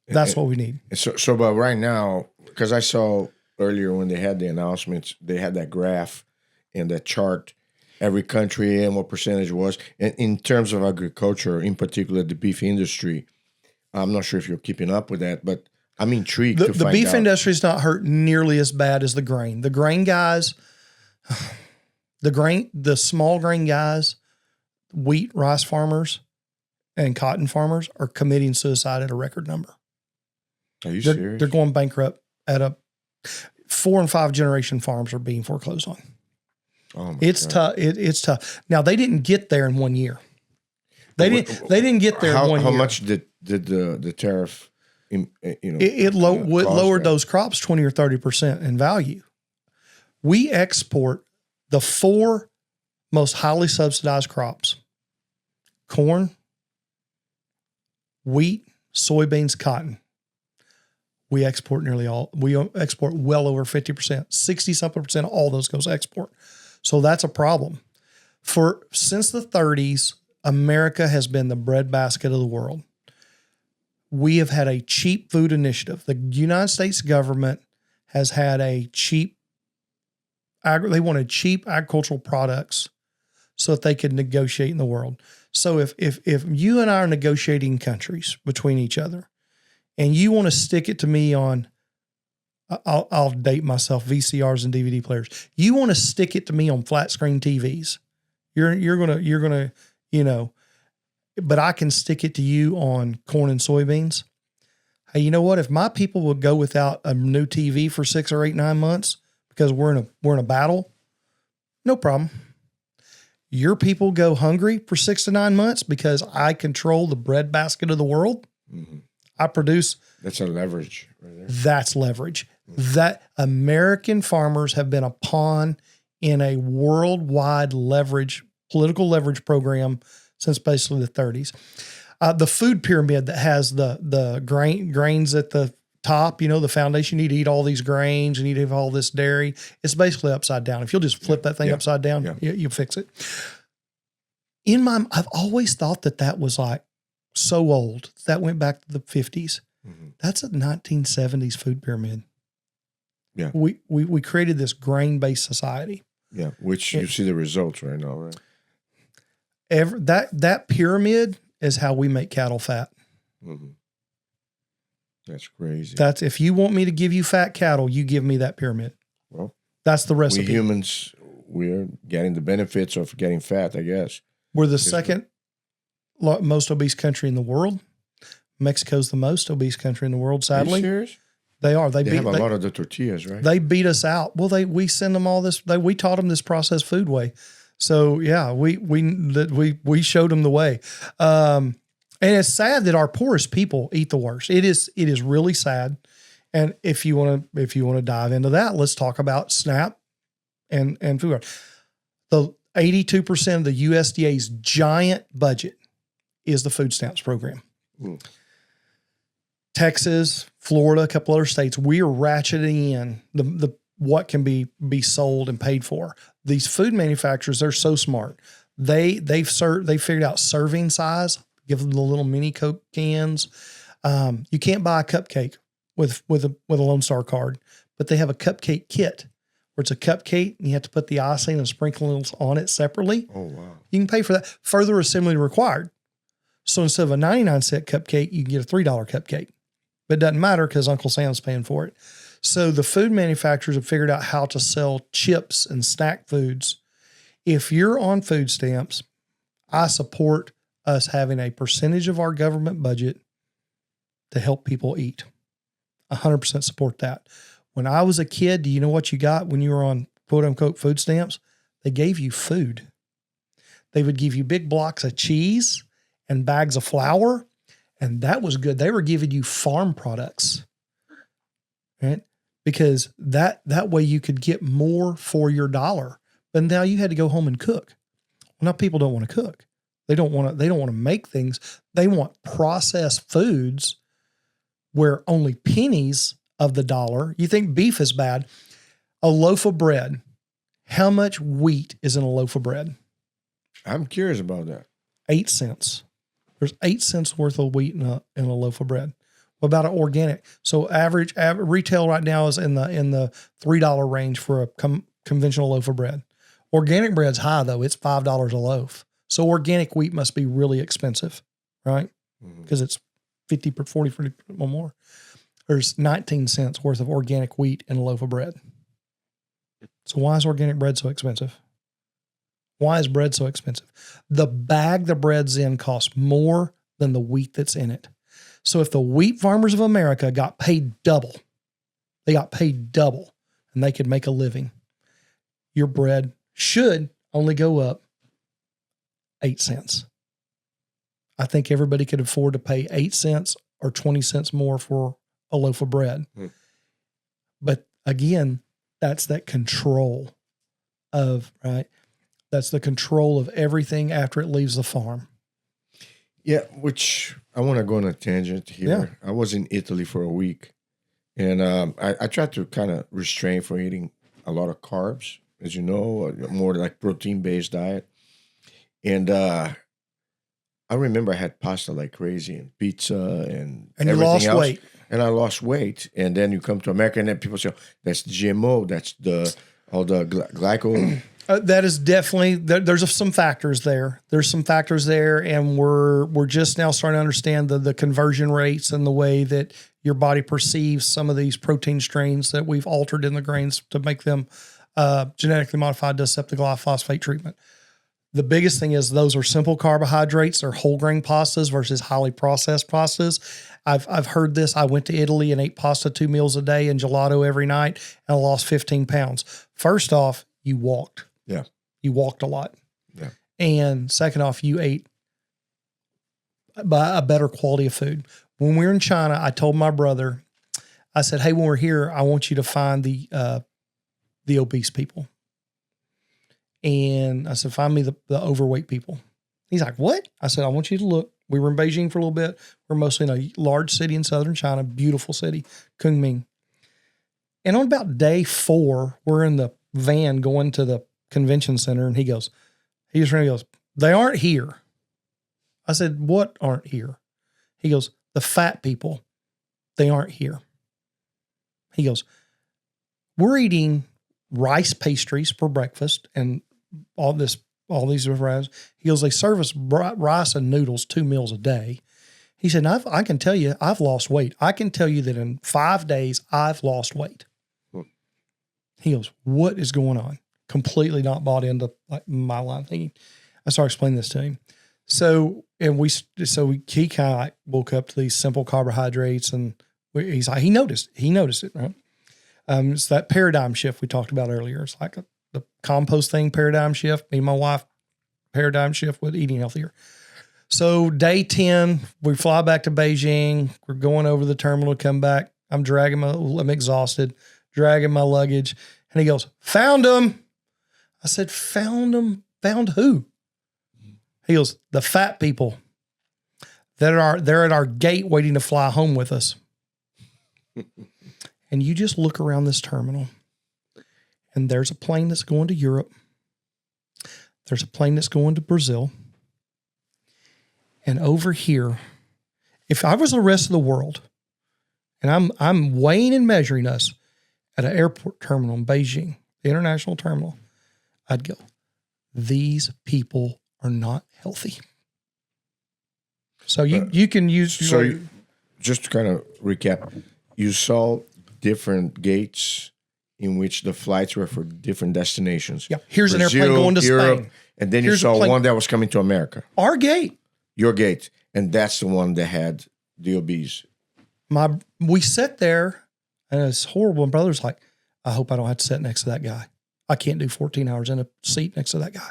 That's what we need. So, but right now, because I saw earlier when they had the announcements, they had that graph and that chart, every country and what percentage was. And in terms of agriculture, in particular the beef industry, I'm not sure if you're keeping up with that, but I'm intrigued to find out. The beef industry is not hurt nearly as bad as the grain. The grain guys, the small grain guys, wheat, rice farmers, and cotton farmers are committing suicide at a record number. Are you serious? They're going bankrupt at 4 and 5 generation farms are being foreclosed on. Oh it's tough. It's tough. Now they didn't get there in 1 year. They didn't get there in 1 year. How much did the tariff? It lowered those crops 20 or 30% in value. We export the 4 most highly subsidized crops: corn, wheat, soybeans, cotton. We export we export well over 50%, 60-something% of all those goes export. So that's a problem. Since the 30s, America has been the breadbasket of the world. we have had a cheap food initiative. The United States government has had a they wanted cheap agricultural products so that they could negotiate in the world. So if you and I are negotiating countries between each other, and you want to stick it to me on, I'll date myself, VCRs and DVD players. You want to stick it to me on flat screen TVs. You're gonna, but I can stick it to you on corn and soybeans. Hey, you know what? If my people would go without a new TV for 6 or 8, 9 months because we're in a battle, no problem. Your people go hungry for 6 to 9 months because I control the breadbasket of the world. Mm-hmm. I produce. That's a leverage right there. That's leverage. Mm-hmm. That American farmers have been a pawn in a worldwide political leverage program since basically the 30s. The food pyramid that has the grains at the top, the foundation, you need to eat all these grains, you need to have all this dairy. It's basically upside down. If you'll just flip that thing upside down, you'll fix it. I've always thought that was like so old. That went back to the 50s. Mm-hmm. That's a 1970s food pyramid. Yeah. We created this grain-based society. Yeah, which you see the results right now, right? That pyramid is how we make cattle fat. Mm-hmm. That's crazy. That's if you want me to give you fat cattle, you give me that pyramid. Well, that's the recipe. We humans, we're getting the benefits of getting fat, I guess. We're the second most obese country in the world. Mexico's the most obese country in the world, sadly. Are you serious? They are. They have a lot of the tortillas, right? They beat us out. Well, we send them all this. We taught them this processed food way. So yeah, we showed them the way. And it's sad that our poorest people eat the worst. It is really sad. And if you want to dive into that, let's talk about SNAP and food. The 82% of the USDA's giant budget is the food stamps program. Mm. Texas, Florida, a couple other states, we are ratcheting in the what can be sold and paid for. These food manufacturers, they're so smart. They figured out serving size. Give them the little mini Coke cans. You can't buy a cupcake with a Lone Star card, but they have a cupcake kit where it's a cupcake and you have to put the icing and sprinkles on it separately. Oh, wow. You can pay for that. Further assembly required. So instead of a 99-cent cupcake, you can get a $3 cupcake. But it doesn't matter because Uncle Sam's paying for it. So the food manufacturers have figured out how to sell chips and snack foods. If you're on food stamps, I support us having a percentage of our government budget to help people eat. 100% support that. When I was a kid, do you know what you got when you were on quote unquote food stamps? They gave you food. They would give you big blocks of cheese and bags of flour, and that was good. They were giving you farm products, right? Because that way you could get more for your dollar. But now you had to go home and cook. Well, now people don't want to cook. They don't want to make things. They want processed foods where only pennies of the dollar. You think beef is bad. A loaf of bread. How much wheat is in a loaf of bread? I'm curious about that. 8 cents. There's 8 cents worth of wheat in a loaf of bread. What about an organic? So average retail right now is in the $3 range for a conventional loaf of bread. Organic bread's high though. It's $5 a loaf. So organic wheat must be really expensive, right? Because it's 40 or more. There's 19 cents worth of organic wheat in a loaf of bread. So why is organic bread so expensive? Why is bread so expensive? The bag the bread's in costs more than the wheat that's in it. So if the wheat farmers of America got paid double, and they could make a living, your bread should only go up 8 cents. I think everybody could afford to pay 8 cents or 20 cents more for a loaf of bread. But again, that's that control of, right? That's the control of everything after it leaves the farm. Yeah, which I want to go on a tangent here. Yeah. I was in Italy for a week, and I tried to kind of restrain from eating a lot of carbs, as you know, more like protein-based diet. And I remember I had pasta like crazy and pizza and And you everything lost else. weight. And I lost weight. And then you come to America and then people say, that's GMO, that's all the glycol. That is definitely there's some factors there. There's some factors there, and we're just now starting to understand the conversion rates and the way that your body perceives some of these protein strains that we've altered in the grains to make them genetically modified to accept the glyphosate treatment. The biggest thing is those are simple carbohydrates. They're whole grain pastas versus highly processed pastas. I've heard this. I went to Italy and ate pasta 2 meals a day and gelato every night, and I lost 15 pounds. First off, you walked. Yeah. You walked a lot. Yeah. And second off, you ate a better quality of food. When we were in China, I told my brother, I said, hey, when we're here, I want you to find the obese people. And I said, find me the overweight people. He's like, what? I said, I want you to look. We were in Beijing for a little bit. We're mostly in a large city in southern China, beautiful city, Kunming. And on about day 4, we're in the van going to the convention center, and he just randomly goes, they aren't here. I said, what aren't here? He goes, the fat people, they aren't here. He goes, we're eating rice pastries for breakfast and all these varieties. He goes, they serve us rice and noodles 2 meals a day. He said, I can tell you, I've lost weight. I can tell you that in 5 days, I've lost weight. He goes, what is going on? Completely not bought into like my line of thinking. I started explaining this to him. So he kind of like woke up to these simple carbohydrates, and he's like, he noticed it, right? It's that paradigm shift we talked about earlier. It's like the compost thing, paradigm shift. Me and my wife, paradigm shift with eating healthier. So day 10, we fly back to Beijing. We're going over the terminal to come back. I'm exhausted, dragging my luggage. And he goes, found them. I said, found them? Found who? He goes, the fat people. They're at our gate waiting to fly home with us. And you just look around this terminal, and there's a plane that's going to Europe. There's a plane that's going to Brazil. And over here, if I was the rest of the world, and I'm weighing and measuring us at an airport terminal in Beijing, the international terminal, I'd go, these people are not healthy. So you can use... So just to kind of recap, you saw different gates in which the flights were for different destinations. Yeah, here's Brazil, an airplane going to Europe, Spain. And then you saw one that was coming to America. Our gate. Your gate. And that's the one that had the obese. We sat there, and it's horrible. My brother's like, I hope I don't have to sit next to that guy. I can't do 14 hours in a seat next to that guy.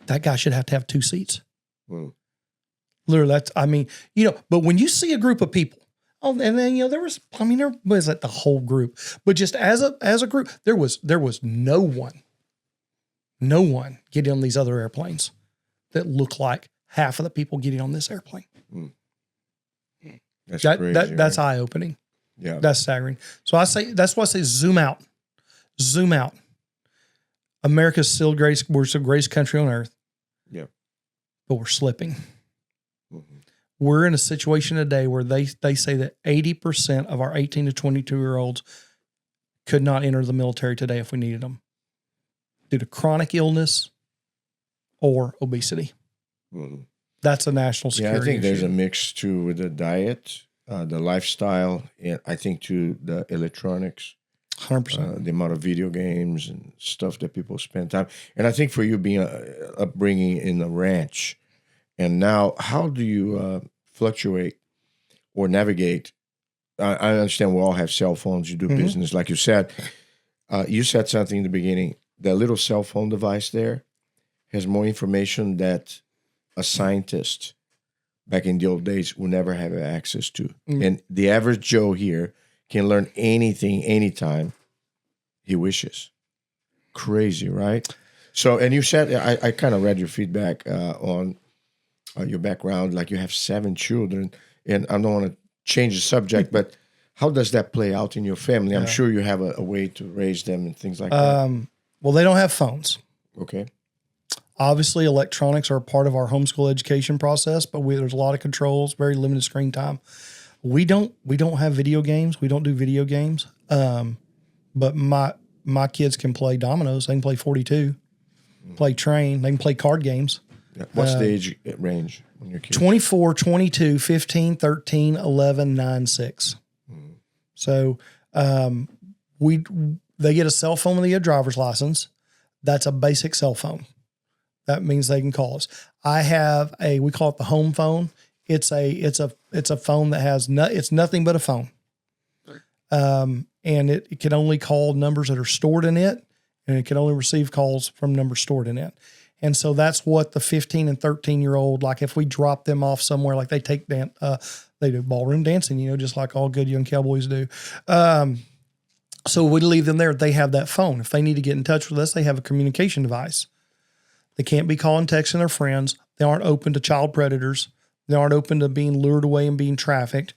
That guy should have to have 2 seats. Literally, but when you see a group of people, and then, there was like the whole group, but just as a group, there was no one getting on these other airplanes that looked like half of the people getting on this airplane. That's crazy. That's eye opening. Yeah. That's staggering. So that's why I say zoom out. America's still great. We're the greatest country on earth. Yeah. But we're slipping. We're in a situation today where they say that 80% of our 18 to 22-year-olds could not enter the military today if we needed them due to chronic illness or obesity. That's a national security I think there's issue. a mix too with the diet, the lifestyle, and I think too the electronics. 100%. The amount of video games and stuff that people spend time. And I think for you being upbringing in a ranch, and now how do you fluctuate or navigate? I understand we all have cell phones. You do business, like you said. You said something in the beginning. The little cell phone device there has more information that a scientist back in the old days would never have access to. And the average Joe here can learn anything, anytime he wishes. Crazy, right? So, and you said, I kind of read your feedback on your background, like you have 7 children, and I don't want to change the subject, but how does that play out in your family? I'm sure you have a way to raise them and things like that. Well, they don't have phones. Okay. Obviously, electronics are a part of our homeschool education process, but there's a lot of controls, very limited screen time. We don't have video games. We don't do video games. But my kids can play dominoes. They can play 42, play train. They can play card games. Yeah. What's the age range on your kids? 24, 22, 15, 13, 11, 9, 6. So they get a cell phone when they get a driver's license. That's a basic cell phone. That means they can call us. I have we call it the home phone. It's a phone that has it's nothing but a phone. And it can only call numbers that are stored in it, and it can only receive calls from numbers stored in it. And so that's what the 15 and 13-year-old, like if we drop them off somewhere, like they do ballroom dancing, just like all good young cowboys do. So we leave them there. They have that phone. If they need to get in touch with us, they have a communication device. They can't be calling, texting their friends. They aren't open to child predators. They aren't open to being lured away and being trafficked.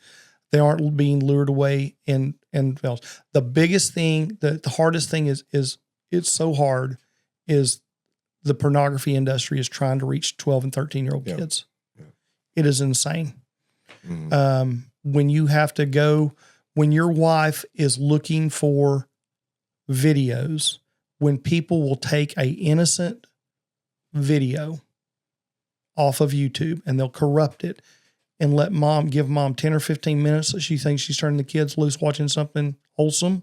They aren't being lured away and the biggest thing, the hardest thing is it's so hard is the pornography industry is trying to reach 12 and 13-year-old kids. Yeah. It is insane. Mm-hmm. When your wife is looking for videos, when people will take a innocent video off of YouTube and they'll corrupt it and give mom 10 or 15 minutes that she thinks she's turning the kids loose watching something wholesome.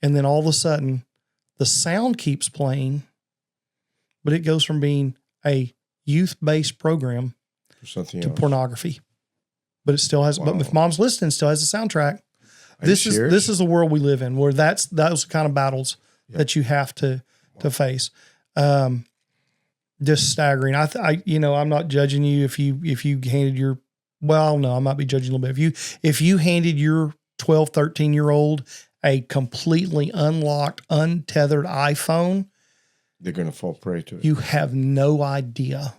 And then all of a sudden the sound keeps playing, but it goes from being a youth-based program to pornography. But it still has, but if mom's listening, it still has a soundtrack. This is the world we live in, where those kind of battles that you have to face. Just staggering. I'm not judging you if you handed your, well, no, I might be judging a little bit. If you handed your 12, 13-year-old a completely unlocked, untethered iPhone, they're going to fall prey to it. You have no idea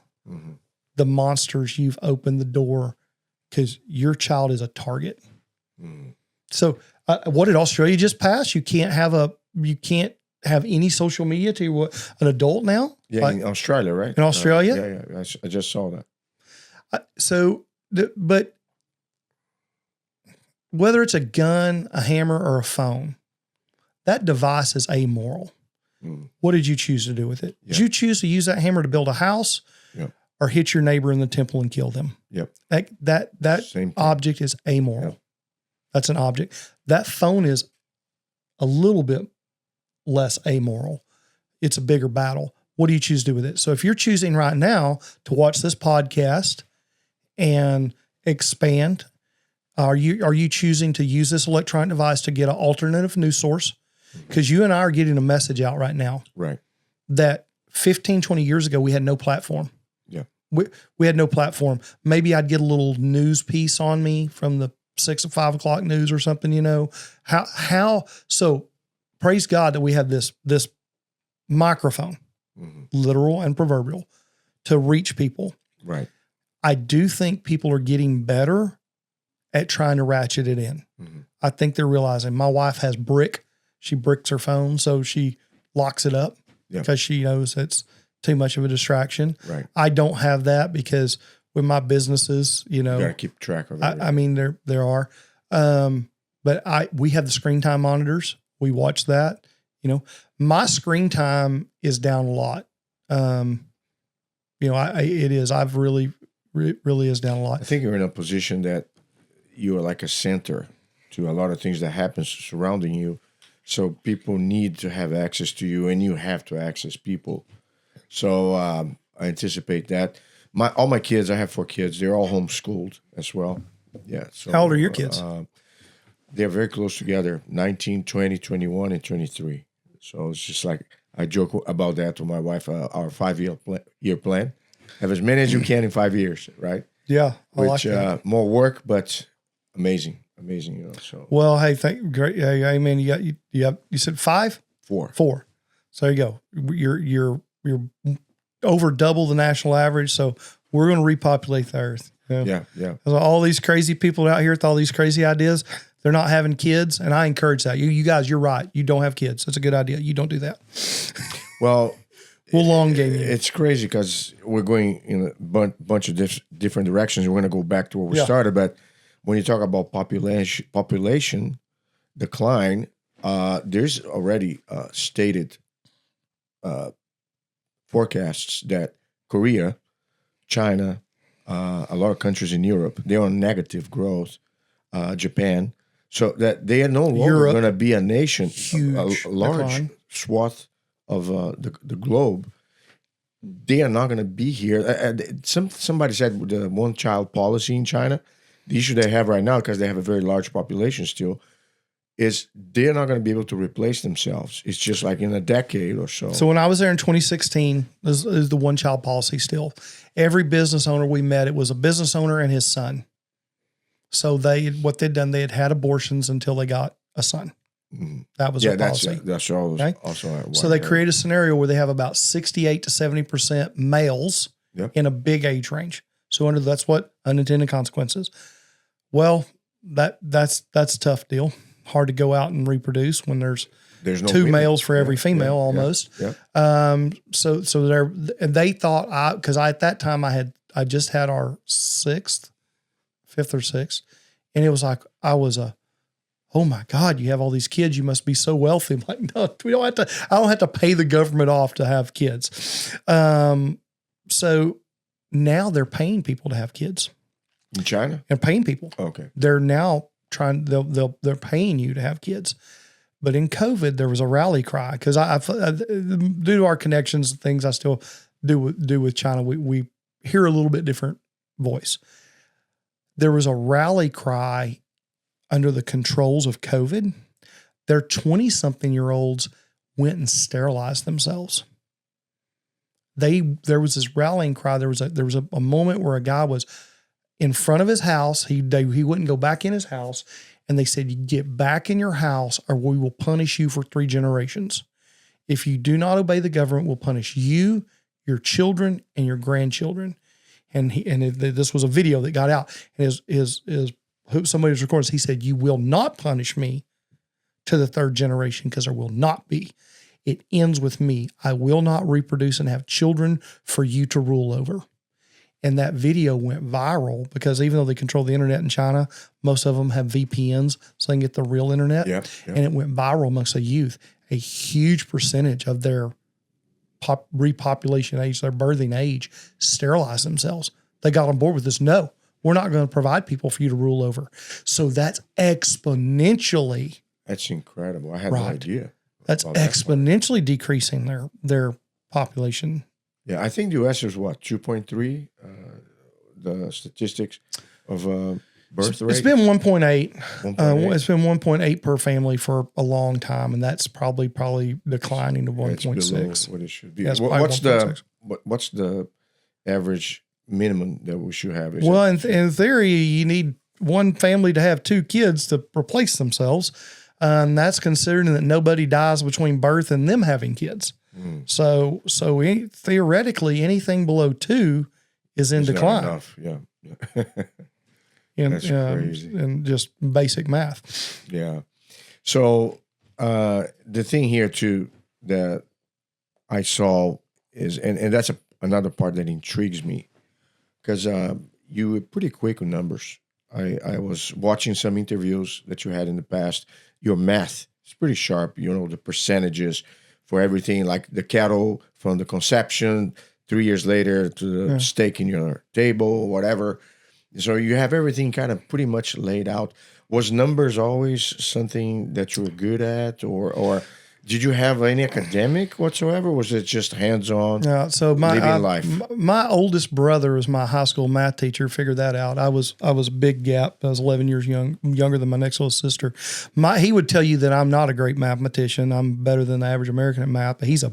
the monsters you've opened the door, because your child is a target. So what did Australia just pass? You can't have any social media to an adult now? Yeah, in Australia, right? In Australia? Yeah. I just saw that. But whether it's a gun, a hammer, or a phone, that device is amoral. What did you choose to do with it? Did you choose to use that hammer to build a house or hit your neighbor in the temple and kill them? That object is amoral. That's an object. That phone is a little bit less amoral. It's a bigger battle. What do you choose to do with it? So if you're choosing right now to watch this podcast and expand, are you choosing to use this electronic device to get an alternative news source? Because you and I are getting a message out right now. Right. That 15, 20 years ago, we had no platform. Yeah. We had no platform. Maybe I'd get a little news piece on me from the 6 or 5 o'clock news or something, so praise God that we have this microphone, literal and proverbial, to reach people. Right. I do think people are getting better at trying to ratchet it in. I think they're realizing my wife has she bricks her phone, so she locks it up because she knows it's too much of a distraction. Right. I don't have that because with my businesses, you gotta keep track of it. I mean, there are, but we have the screen time monitors. We watch that. My screen time is down a lot. It is. I've really is down a lot. I think you're in a position that you are like a center to a lot of things that happens surrounding you. So people need to have access to you, and you have to access people. So I anticipate that. All my kids, I have 4 kids. They're all homeschooled as well. Yeah. So, how old are your kids? They're very close together, 19, 20, 21, and 23. So it's just like, I joke about that with my wife, our 5-year plan. Have as many as you can in 5 years, right? Yeah. Which, more work, but amazing. So. Well, hey, great. Hey, amen. You said 5? 4. 4. So there you go. You're over double the national average. So we're going to repopulate the earth. Yeah. All these crazy people out here with all these crazy ideas, they're not having kids. And I encourage that. You guys, you're right. You don't have kids. That's a good idea. You don't do that. Well, We'll long game you. It's crazy because we're going in a bunch of different directions. We're going to go back to where we started. But when you talk about population decline, there's already stated forecasts that Korea, China, a lot of countries in Europe, they're on negative growth. Japan, so that they are no longer going to be a nation, a large decline. swath of the globe. They are not going to be here. Somebody said the one-child policy in China, the issue they have right now, because they have a very large population still, is they're not going to be able to replace themselves. It's just like in a decade or so. So when I was there in 2016, is the one-child policy still. Every business owner we met, it was a business owner and his son. So what they'd done, they had abortions until they got a son. That was their policy. That's also so they create a scenario where they have about 68 to 70% males in a big age range. So that's what unintended consequences. Well, that's a tough deal. Hard to go out and reproduce when there's no two males for every female almost. So they thought because at that time I just had our fifth or sixth. And it was like, oh my God, you have all these kids. You must be so wealthy. I'm like, no, I don't have to pay the government off to have kids. So now they're paying people to have kids. In China? They're paying people. Okay. They're now they're paying you to have kids. But in COVID, there was a rally cry because due to our connections and things I still do with China, we hear a little bit different voice. There was a rally cry under the controls of COVID. Their 20-something-year-olds went and sterilized themselves. There was this rallying cry. There was a moment where a guy was in front of his house. He wouldn't go back in his house, and they said, "You get back in your house, or we will punish you for 3 generations. If you do not obey the government, we'll punish you, your children, and your grandchildren." This was a video that got out. And somebody was recording. He said, "You will not punish me to the 3rd generation because there will not be. It ends with me. I will not reproduce and have children for you to rule over." And that video went viral because even though they control the internet in China, most of them have VPNs so they can get the real internet. And it went viral amongst the youth. A huge percentage of their repopulation age, their birthing age, sterilize themselves. They got on board with this. No, we're not going to provide people for you to rule over. So that's exponentially. That's incredible. I had no idea. That's exponentially decreasing their population. Yeah, I think the U.S. is what, 2.3, the statistics of birth rate? It's been 1.8. It's been 1.8 per family for a long time, and that's probably declining to 1.6. It's below what it should be. Yeah, what's the average minimum that we should have? In theory, you need one family to have 2 kids to replace themselves. And that's considering that nobody dies between birth and them having kids. So theoretically, anything below 2 is in decline. Not enough. Yeah. That's crazy. And just basic math. Yeah. So the thing here too that I saw is, and that's another part that intrigues me, because you were pretty quick on numbers. I was watching some interviews that you had in the past. Your math is pretty sharp. You know, the percentages for everything, like the cattle from the conception, 3 years later to the steak in your table, whatever. So you have everything kind of pretty much laid out. Was numbers always something that you were good at, or did you have any academic whatsoever? Was it just hands-on? Yeah. So living life? My oldest brother was my high school math teacher. Figured that out. I was a big gap. I was 11 years younger than my next little sister. He would tell you that I'm not a great mathematician. I'm better than the average American at math, but he's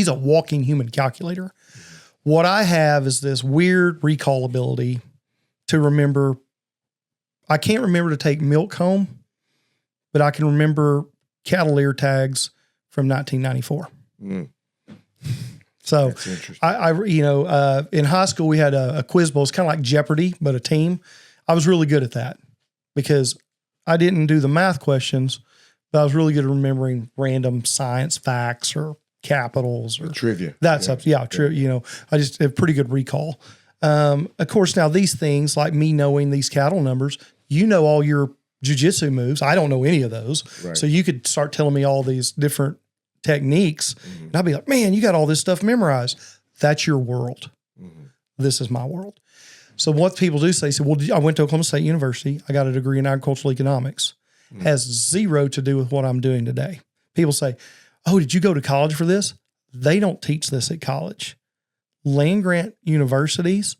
a walking human calculator. What I have is this weird recall ability to remember. I can't remember to take milk home, but I can remember cattle ear tags from 1994. So I in high school we had a quiz bowl. It's kind of like Jeopardy, but a team. I was really good at that because I didn't do the math questions, but I was really good at remembering random science facts or Capitals or Trivia. That's up. Yeah, true. You know, I just have pretty good recall. Of course, now these things like me knowing these cattle numbers, you know, all your jiu-jitsu moves. I don't know any of those. Right. So you could start telling me all these different techniques and I'd be like, man, you got all this stuff memorized. That's your world. This is my world. So what people do say, well, I went to Oklahoma State University. I got a degree in agricultural economics. Has zero to do with what I'm doing today. People say, oh, did you go to college for this? They don't teach this at college. Land grant universities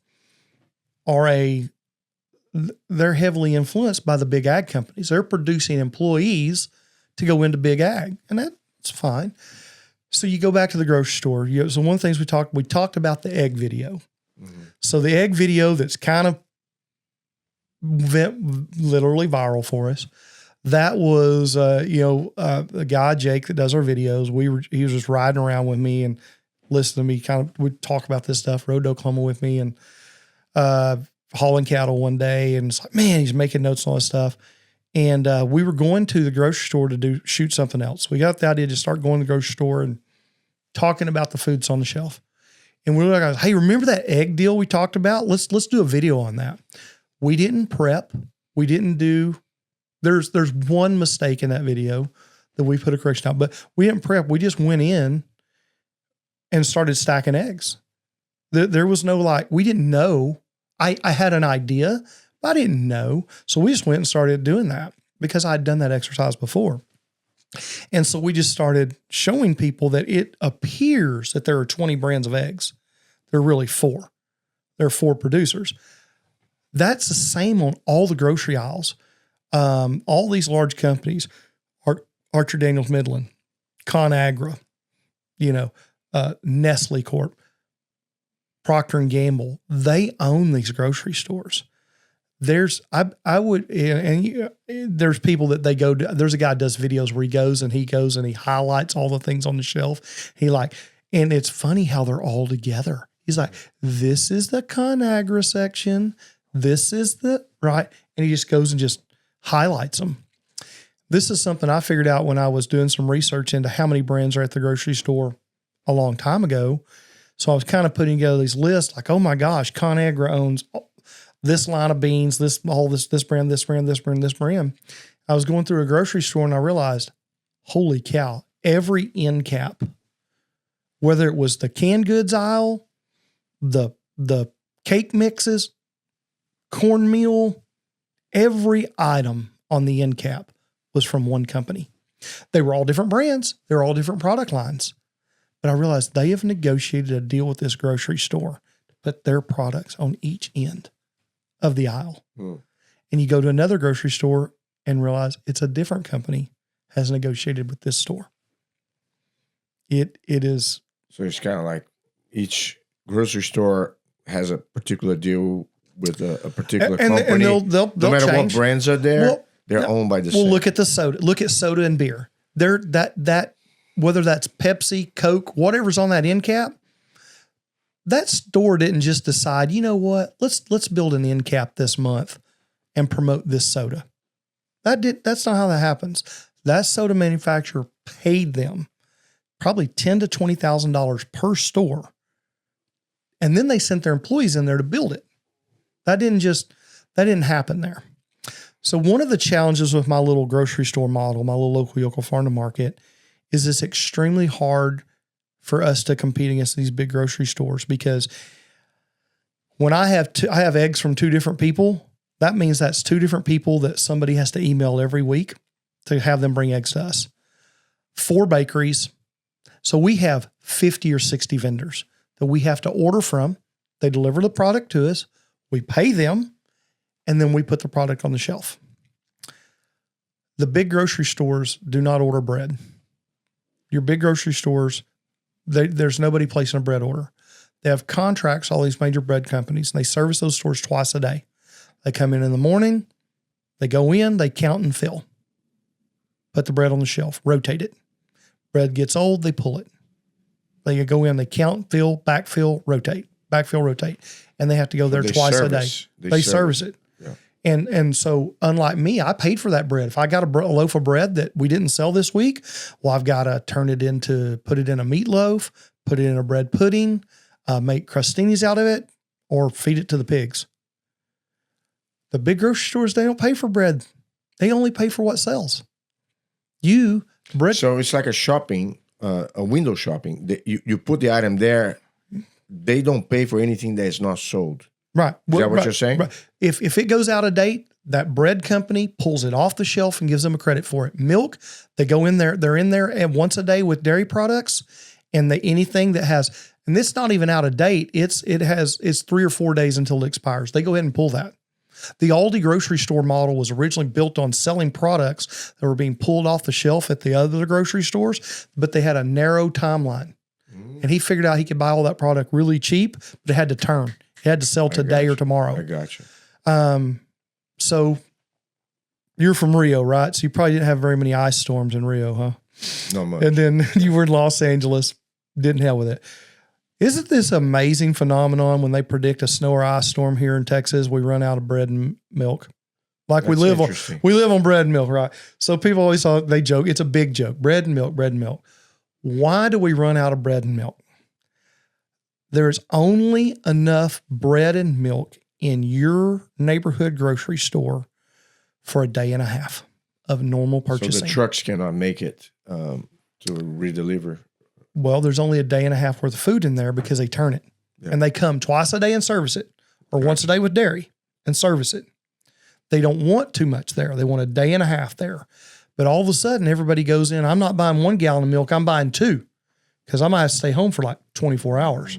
they're heavily influenced by the big ag companies. They're producing employees to go into big ag, and that's fine. So you go back to the grocery store. So one of the things we talked about the egg video. So the egg video that's kind of literally viral for us. That was, the guy, Jake, that does our videos. He was just riding around with me and listening to me would talk about this stuff, rode to Oklahoma with me and, hauling cattle one day. And it's like, man, he's making notes on all this stuff. And, we were going to the grocery store to shoot something else. We got the idea to start going to the grocery store and talking about the foods on the shelf. And we were like, hey, remember that egg deal we talked about? Let's do a video on that. We didn't prep. We didn't do, there's one mistake in that video that we put a correction out, but we didn't prep. We just went in and started stacking eggs. There was no we didn't know. I had an idea, but I didn't know. So we just went and started doing that because I'd done that exercise before. And so we just started showing people that it appears that there are 20 brands of eggs. There are really 4. There are 4 producers. That's the same on all the grocery aisles. All these large companies, Archer Daniels Midland, ConAgra, Nestle Corp, Procter & Gamble, they own these grocery stores. There's people that they go to, there's a guy that does videos where he goes and he highlights all the things on the shelf. And it's funny how they're all together. He's like, this is the ConAgra section. This is right. And he just goes and just highlights them. This is something I figured out when I was doing some research into how many brands are at the grocery store a long time ago. So I was kind of putting together these lists like, oh my gosh, ConAgra owns this line of beans, this brand, this brand, this brand, this brand. I was going through a grocery store and I realized, holy cow, every end cap, whether it was the canned goods aisle, the cake mixes, cornmeal, every item on the end cap was from one company. They were all different brands. They were all different product lines. But I realized they have negotiated a deal with this grocery store to put their products on each end of the aisle. And you go to another grocery store and realize it's a different company has negotiated with this store. It is. So it's kind of like each grocery store has a particular deal with a particular company. And they'll no matter change. what brands are there, they're owned by the same. Well, look at the soda. Look at soda and beer. That whether that's Pepsi, Coke, whatever's on that end cap, that store didn't just decide, you know what, let's build an end cap this month and promote this soda. That's not how that happens. That soda manufacturer paid them probably $10,000 to $20,000 per store. And then they sent their employees in there to build it. That didn't happen there. So one of the challenges with my little grocery store model, my little local yokel farm to market, is it's extremely hard for us to compete against these big grocery stores because when I have eggs from 2 different people, that means that's 2 different people that somebody has to email every week to have them bring eggs to us. 4 bakeries. So we have 50 or 60 vendors that we have to order from. They deliver the product to us. We pay them, and then we put the product on the shelf. The big grocery stores do not order bread. Your big grocery stores, there's nobody placing a bread order. They have contracts, all these major bread companies, and they service those stores twice a day. They come in the morning, they go in, they count and fill. Put the bread on the shelf, rotate it. Bread gets old, they pull it. They go in, they count, fill, backfill, rotate, backfill, rotate. And they have to go there twice a day. They service it. Yeah. And so unlike me, I paid for that bread. If I got a loaf of bread that we didn't sell this week, well, I've got to put it in a meatloaf, put it in a bread pudding, make crostinis out of it, or feed it to the pigs. The big grocery stores, they don't pay for bread. They only pay for what sells. Bread. So it's like a window shopping. You put the item there. They don't pay for anything that is not sold. Right. Is that what you're saying? Right. If it goes out of date, that bread company pulls it off the shelf and gives them a credit for it. Milk, they go in there, they're in there and once a day with dairy products, and anything that has, and it's not even out of date, it's 3 or 4 days until it expires. They go ahead and pull that. The Aldi grocery store model was originally built on selling products that were being pulled off the shelf at the other grocery stores, but they had a narrow timeline. And he figured out he could buy all that product really cheap, but it had to turn. It had to sell today or tomorrow. I got you. So you're from Rio, right? So you probably didn't have very many ice storms in Rio, huh? Not much. And then you were in Los Angeles, didn't hell with it. Isn't this amazing phenomenon when they predict a snow or ice storm here in Texas, we run out of bread and milk? Like we live on bread and milk, right? So people always thought, they joke, it's a big joke. Bread and milk, bread and milk. Why do we run out of bread and milk? There's only enough bread and milk in your neighborhood grocery store for a day and a half of normal purchasing. So the trucks cannot make it to redeliver. Well, there's only a day and a half worth of food in there because they turn it. Yeah. And they come twice a day and service it, or once a day with dairy and service it. They don't want too much there. They want a day and a half there. But all of a sudden, everybody goes in, I'm not buying 1 gallon of milk, I'm buying 2 because I might have to stay home for like 24 hours.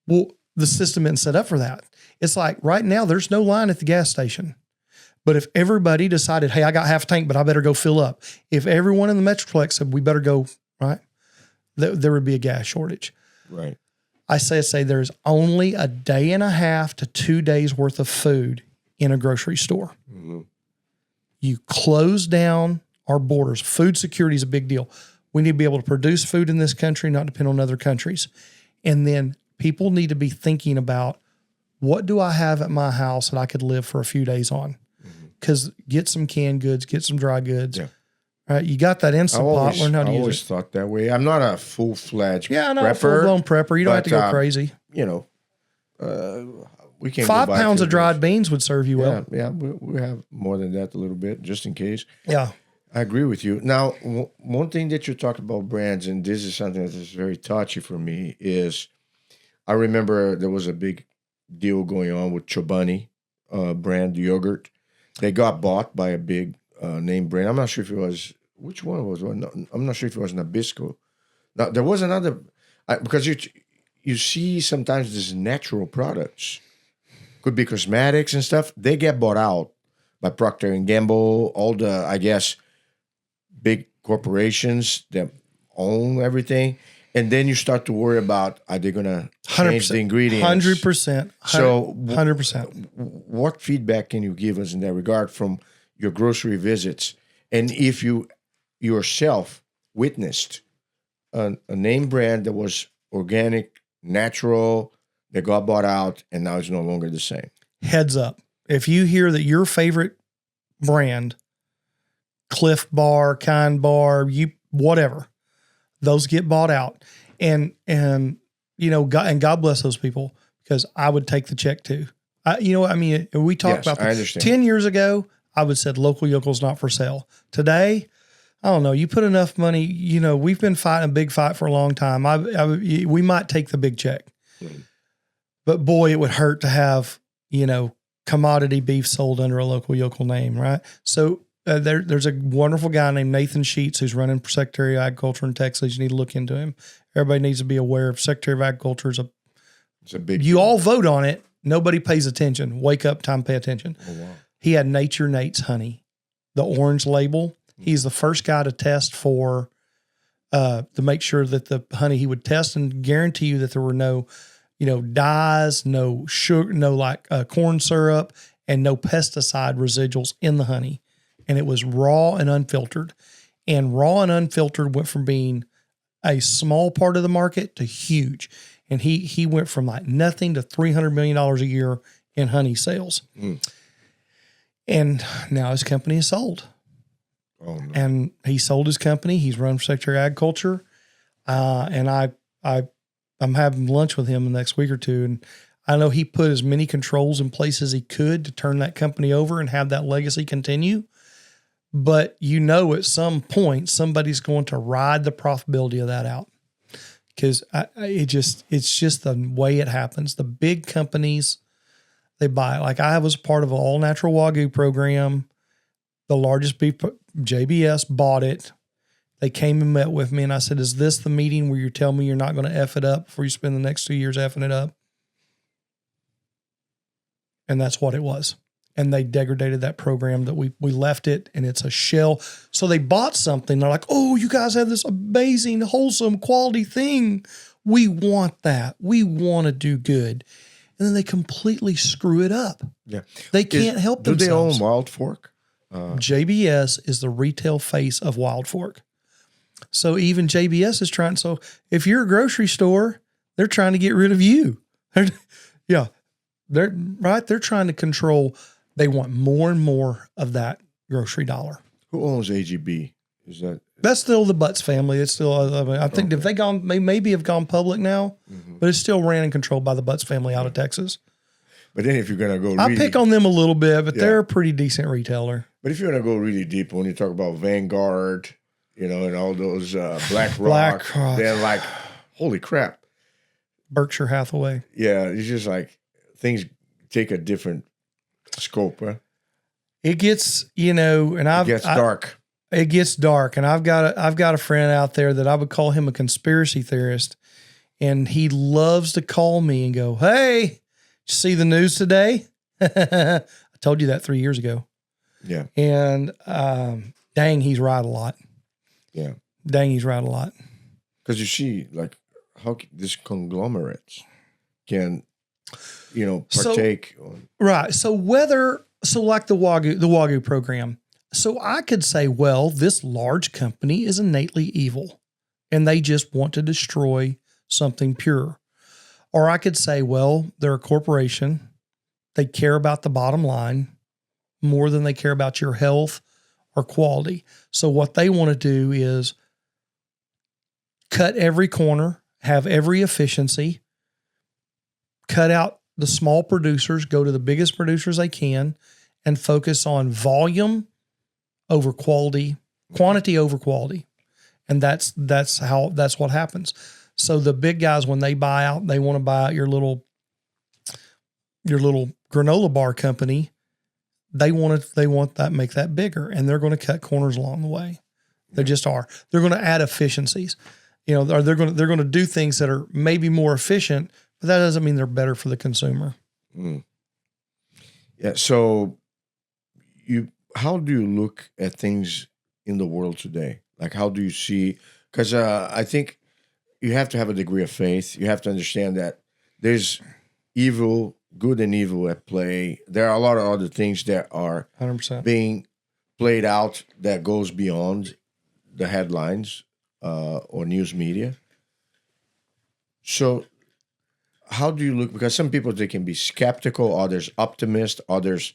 Well, the system isn't set up for that. It's like right now, there's no line at the gas station. But if everybody decided, hey, I got half a tank, but I better go fill up. If everyone in the Metroplex said, we better go, right, there would be a gas shortage. Right. I say there's only a day and a half to 2 days worth of food in a grocery store. Mm-hmm. You close down our borders. Food security is a big deal. We need to be able to produce food in this country, not depend on other countries. And then people need to be thinking about, what do I have at my house that I could live for a few days on? Because get some canned goods, get some dry goods. Yeah. Right? You got that Instant Pot, learn how to use it. I always thought that way. I'm not a full-fledged prepper. Yeah, full-blown prepper. You don't have to go crazy. You know, we can 5 pounds of dried beans would serve you well. Yeah, we have more than that a little bit, just in case. Yeah. I agree with you. Now, one thing that you talked about brands, and this is something that is very touchy for me, is I remember there was a big deal going on with Chobani brand yogurt. They got bought by a big name brand. I'm not sure if it was, which one was it? I'm not sure if it was Nabisco. Now, there was another, because you see sometimes these natural products, could be cosmetics and stuff, they get bought out by Procter & Gamble, all the, I guess, big corporations that own everything. And then you start to worry about, are they going to change the ingredients? 100%. So 100%. What feedback can you give us in that regard from your grocery visits? And if you yourself witnessed a name brand that was organic, natural, that got bought out, and now it's no longer the same. Heads up. If you hear that your favorite brand, Cliff Bar, Kind Bar, whatever, those get bought out, and you know, God bless those people, because I would take the check too. You know what I mean? We talked about that. I understand. 10 years ago, I would have said local yokel's not for sale. Today, I don't know. You put enough money, you know, we've been fighting a big fight for a long time. We might take the big check, but boy, it would hurt to have, you know, commodity beef sold under a local yokel name, right? So there's a wonderful guy named Nathan Sheets who's running for Secretary of Agriculture in Texas. You need to look into him. Everybody needs to be aware of Secretary of Agriculture is it's a big. You deal. All vote on it. Nobody pays attention. Wake up, time to pay attention. Oh, wow. He had Nature Nate's honey, the orange label. He's the first guy to test for, to make sure that the honey he would test and guarantee you that there were no, you know, dyes, no sugar, no like corn syrup, and no pesticide residuals in the honey. And it was raw and unfiltered. And raw and unfiltered went from being a small part of the market to huge. And he went from like nothing to $300 million a year in honey sales. And now his company is sold. Oh, no. And he sold his company. He's run for Secretary of Agriculture. And I'm having lunch with him the next week or two. And I know he put as many controls in place as he could to turn that company over and have that legacy continue. But at some point, somebody's going to ride the profitability of that out. Because it's just the way it happens. The big companies, they buy it. Like I was part of an all natural Wagyu program. The largest beef, JBS, bought it. They came and met with me, and I said, "Is this the meeting where you tell me you're not going to F it up before you spend the next 2 years effing it up?" And that's what it was. And they degraded that program that we left it, and it's a shell. So they bought something. They're like, "Oh, you guys have this amazing, wholesome, quality thing. We want that. We want to do good." And then they completely screw it up. Yeah. They can't help themselves. Do they own Wild Fork? JBS is the retail face of Wild Fork. So even JBS is trying. So if you're a grocery store, they're trying to get rid of you. They're trying to control. They want more and more of that grocery dollar. Who owns AGB? That's still the Butts family. It's still, I think if they maybe have gone public now, but it's still ran and controlled by the Butts family out of Texas. But then if you're going to go I pick on them a little bit, but they're a pretty decent retailer. But if you're going to go really deep, when you talk about Vanguard, and all those Black Rock, they're like, holy crap. Berkshire Hathaway. Yeah, it's just like things take a different scope, huh? It gets, it gets dark. It gets dark, and I've got a friend out there that I would call him a conspiracy theorist, and he loves to call me and go, "Hey, did you see the news today?" I told you that 3 years ago. Yeah. And dang, he's right a lot. Yeah. Dang, he's right a lot. Because you see, like, how these conglomerates can, partake. Right. So like the Wagyu program. So I could say, well, this large company is innately evil and they just want to destroy something pure. Or I could say, well, they're a corporation. They care about the bottom line more than they care about your health or quality. So what they want to do is cut every corner, have every efficiency, cut out the small producers, go to the biggest producers they can, and focus on volume over quality, quantity over quality. And that's what happens. So the big guys, when they buy out, they want to buy out your little granola bar company. They want that, make that bigger, and they're going to cut corners along the way. They just are. They're going to add efficiencies. They're going to do things that are maybe more efficient, but that doesn't mean they're better for the consumer. Mm. Yeah. So how do you look at things in the world today? Like, how do you see? Because I think you have to have a degree of faith. You have to understand that there's evil, good and evil at play. There are a lot of other things that are 100% being played out that goes beyond the headlines or news media. So how do you look? Because some people, they can be skeptical, others optimist, others,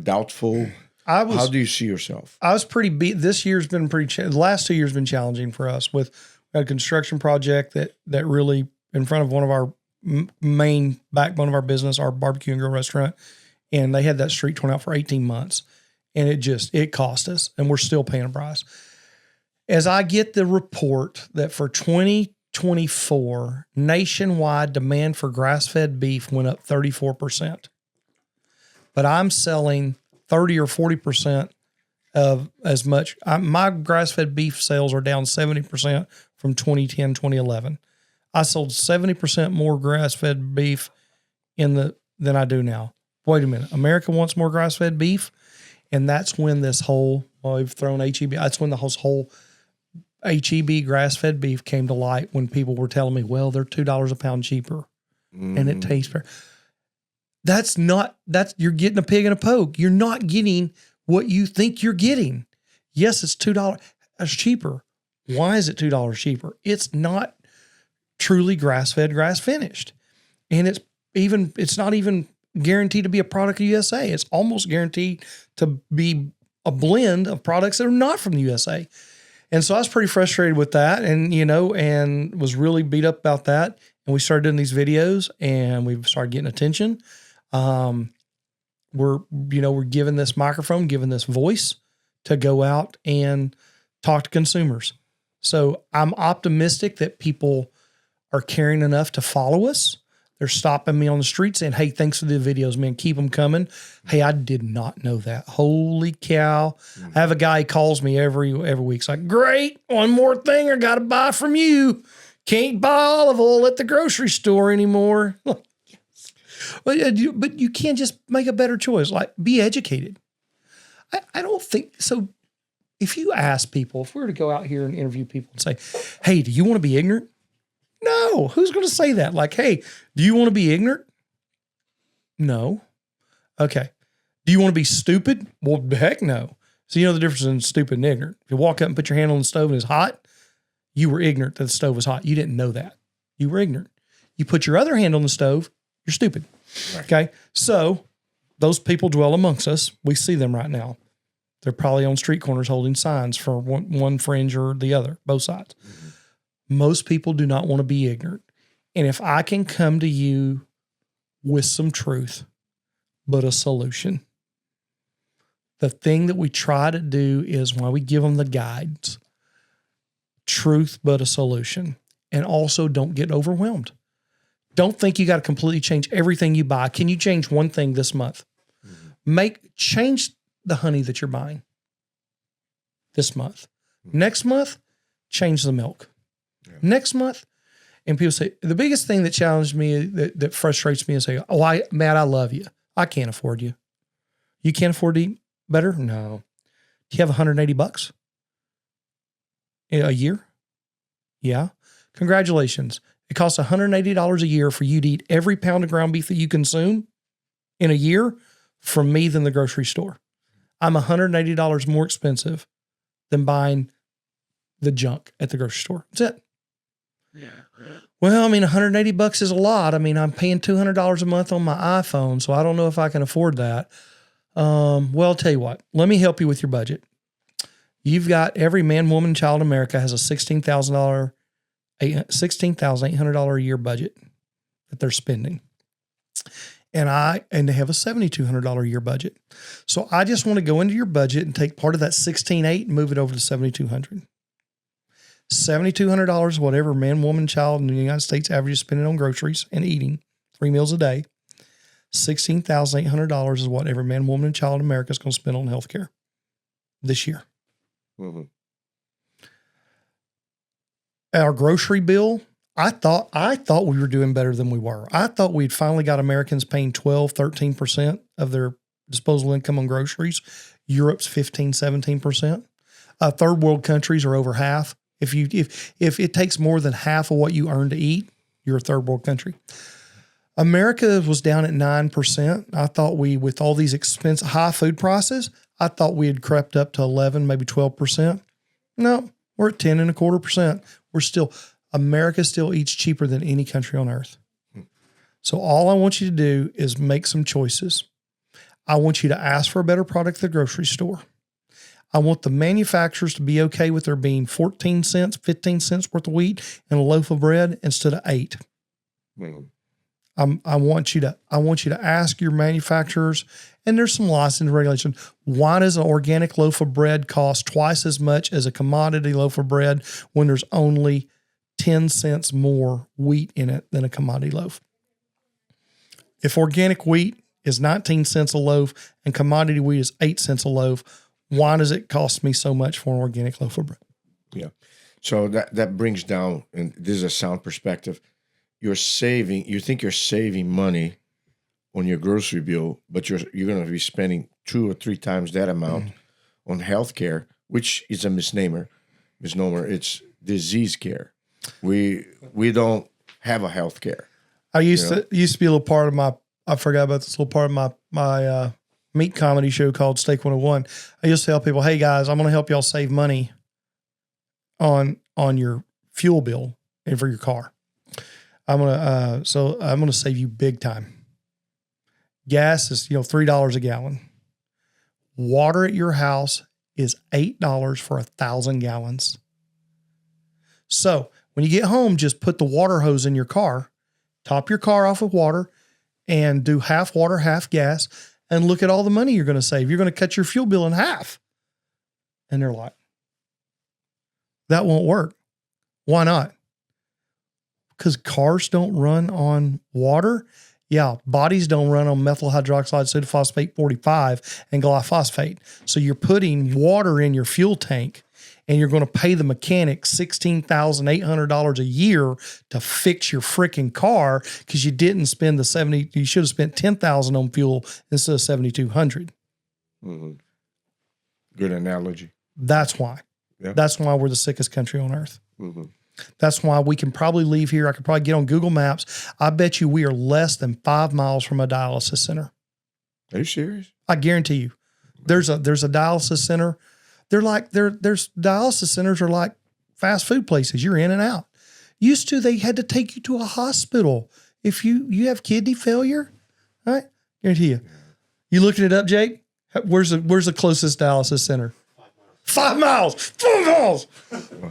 doubtful. How do you see yourself? I was pretty beat. This year's been the last 2 years have been challenging for us with a construction project that really in front of one of our main backbone of our business, our barbecue and grill restaurant. And they had that street torn out for 18 months and it cost us, and we're still paying a price. As I get the report that for 2024, nationwide demand for grass-fed beef went up 34%, but I'm selling 30 or 40% of as much. My grass-fed beef sales are down 70% from 2010, 2011. I sold 70% more grass-fed beef than I do now. Wait a minute. America wants more grass-fed beef. And that's when we've thrown HEB. That's when the whole HEB grass-fed beef came to light, when people were telling me, well, they're $2 a pound cheaper and it tastes better. You're getting a pig in a poke. You're not getting what you think you're getting. Yes, it's $2. That's cheaper. Why is it $2 cheaper? It's not truly grass-fed, grass-finished. And it's not even guaranteed to be a product of USA. It's almost guaranteed to be a blend of products that are not from the USA. And so I was pretty frustrated with that, and and was really beat up about that. And we started doing these videos, and we started getting attention. We're given this microphone, given this voice to go out and talk to consumers. So I'm optimistic that people are caring enough to follow us. They're stopping me on the street saying, "Hey, thanks for the videos, man. Keep them coming." Hey, I did not know that. Holy cow. I have a guy who calls me every week. It's like, "Great. One more thing I got to buy from you. Can't buy olive oil at the grocery store anymore." But you can't just make a better choice. Like, be educated. I don't think so. If you ask people, if we were to go out here and interview people and say, "Hey, do you want to be ignorant?" No. Who's going to say that? Like, "Hey, do you want to be ignorant?" No. Okay. Do you want to be stupid? Well, heck no. So you know the difference in stupid and ignorant. If you walk up and put your hand on the stove and it's hot, you were ignorant that the stove was hot. You didn't know that. You were ignorant. You put your other hand on the stove, you're stupid. Right. Okay. So those people dwell amongst us. We see them right now. They're probably on street corners holding signs for one fringe or the other, both sides. Mm-hmm. Most people do not want to be ignorant. And if I can come to you with some truth, but a solution, the thing that we try to do is when we give them the guides, truth, but a solution. And also don't get overwhelmed. Don't think you got to completely change everything you buy. Can you change one thing this month? Mm-hmm. Change the honey that you're buying this month. Mm-hmm. Next month, change the milk. Yeah. Next month, and people say, the biggest thing that challenged me, that frustrates me is say, "Oh, Matt, I love you. I can't afford you. You can't afford to eat better?" No. Do you have $180 a year? Yeah. Congratulations. It costs $180 a year for you to eat every pound of ground beef that you consume in a year from me than the grocery store. I'm $180 more expensive than buying the junk at the grocery store. That's it. Yeah. Well, I mean, $180 is a lot. I mean, I'm paying $200 a month on my iPhone, so I don't know if I can afford that. Well, I'll tell you what. Let me help you with your budget. You've got every man, woman, child in America has a $16,800 a year budget that they're spending. And they have a $7,200 a year budget. So I just want to go into your budget and take part of that $16,800 and move it over to $7,200. $7,200, whatever man, woman, child in the United States average is spending on groceries and eating 3 meals a day. $16,800 is what every man, woman, and child in America is going to spend on healthcare this year. Mm-hmm. Our grocery bill, I thought we were doing better than we were. I thought we'd finally got Americans paying 12, 13% of their disposable income on groceries. Europe's 15, 17%. Third world countries are over half. If it takes more than half of what you earn to eat, you're a third world country. America was down at 9%. I thought with all these expensive high food prices, I thought we had crept up to 11, maybe 12%. No, we're at 10.25%. America still eats cheaper than any country on earth. So all I want you to do is make some choices. I want you to ask for a better product at the grocery store. I want the manufacturers to be okay with there being 14 cents, 15 cents worth of wheat and a loaf of bread instead of 8. I want you to ask your manufacturers, and there's some license regulation. Why does an organic loaf of bread cost twice as much as a commodity loaf of bread when there's only 10 cents more wheat in it than a commodity loaf? If organic wheat is 19 cents a loaf and commodity wheat is 8 cents a loaf, why does it cost me so much for an organic loaf of bread? Yeah. So that brings down, and this is a sound perspective, you think you're saving money on your grocery bill, but you're going to be spending 2 or 3 times that amount on healthcare, which is a misnomer. It's disease care. We don't have a healthcare. I used to be a little part of I forgot about this little part of my meat comedy show called Steak 101. I used to tell people, "Hey guys, I'm going to help y'all save money on your fuel bill and for your car. I'm going to save you big time. Gas is, $3 a gallon. Water at your house is $8 for 1,000 gallons. So when you get home, just put the water hose in your car, top your car off with water, and do half water, half gas, and look at all the money you're going to save. You're going to cut your fuel bill in half. And they're like, that won't work. Why not? Because cars don't run on water. Yeah, bodies don't run on methyl hydroxide superphosphate 45 and glyphosate. So you're putting water in your fuel tank, and you're going to pay the mechanic $16,800 a year to fix your freaking car because you didn't spend you should have spent $10,000 on fuel instead of $7,200. Mm-hmm. Good analogy. That's why. Yeah. That's why we're the sickest country on earth. Mm-hmm. That's why we can probably leave here. I could probably get on Google Maps. I bet you we are less than 5 miles from a dialysis center. Are you serious? I guarantee you. There's a dialysis center. There's dialysis centers are like fast food places. You're in and out. Used to, they had to take you to a hospital if you have kidney failure. All right? Guarantee you. You looking it up, Jake? Where's the closest dialysis center? 5 miles. 5 miles.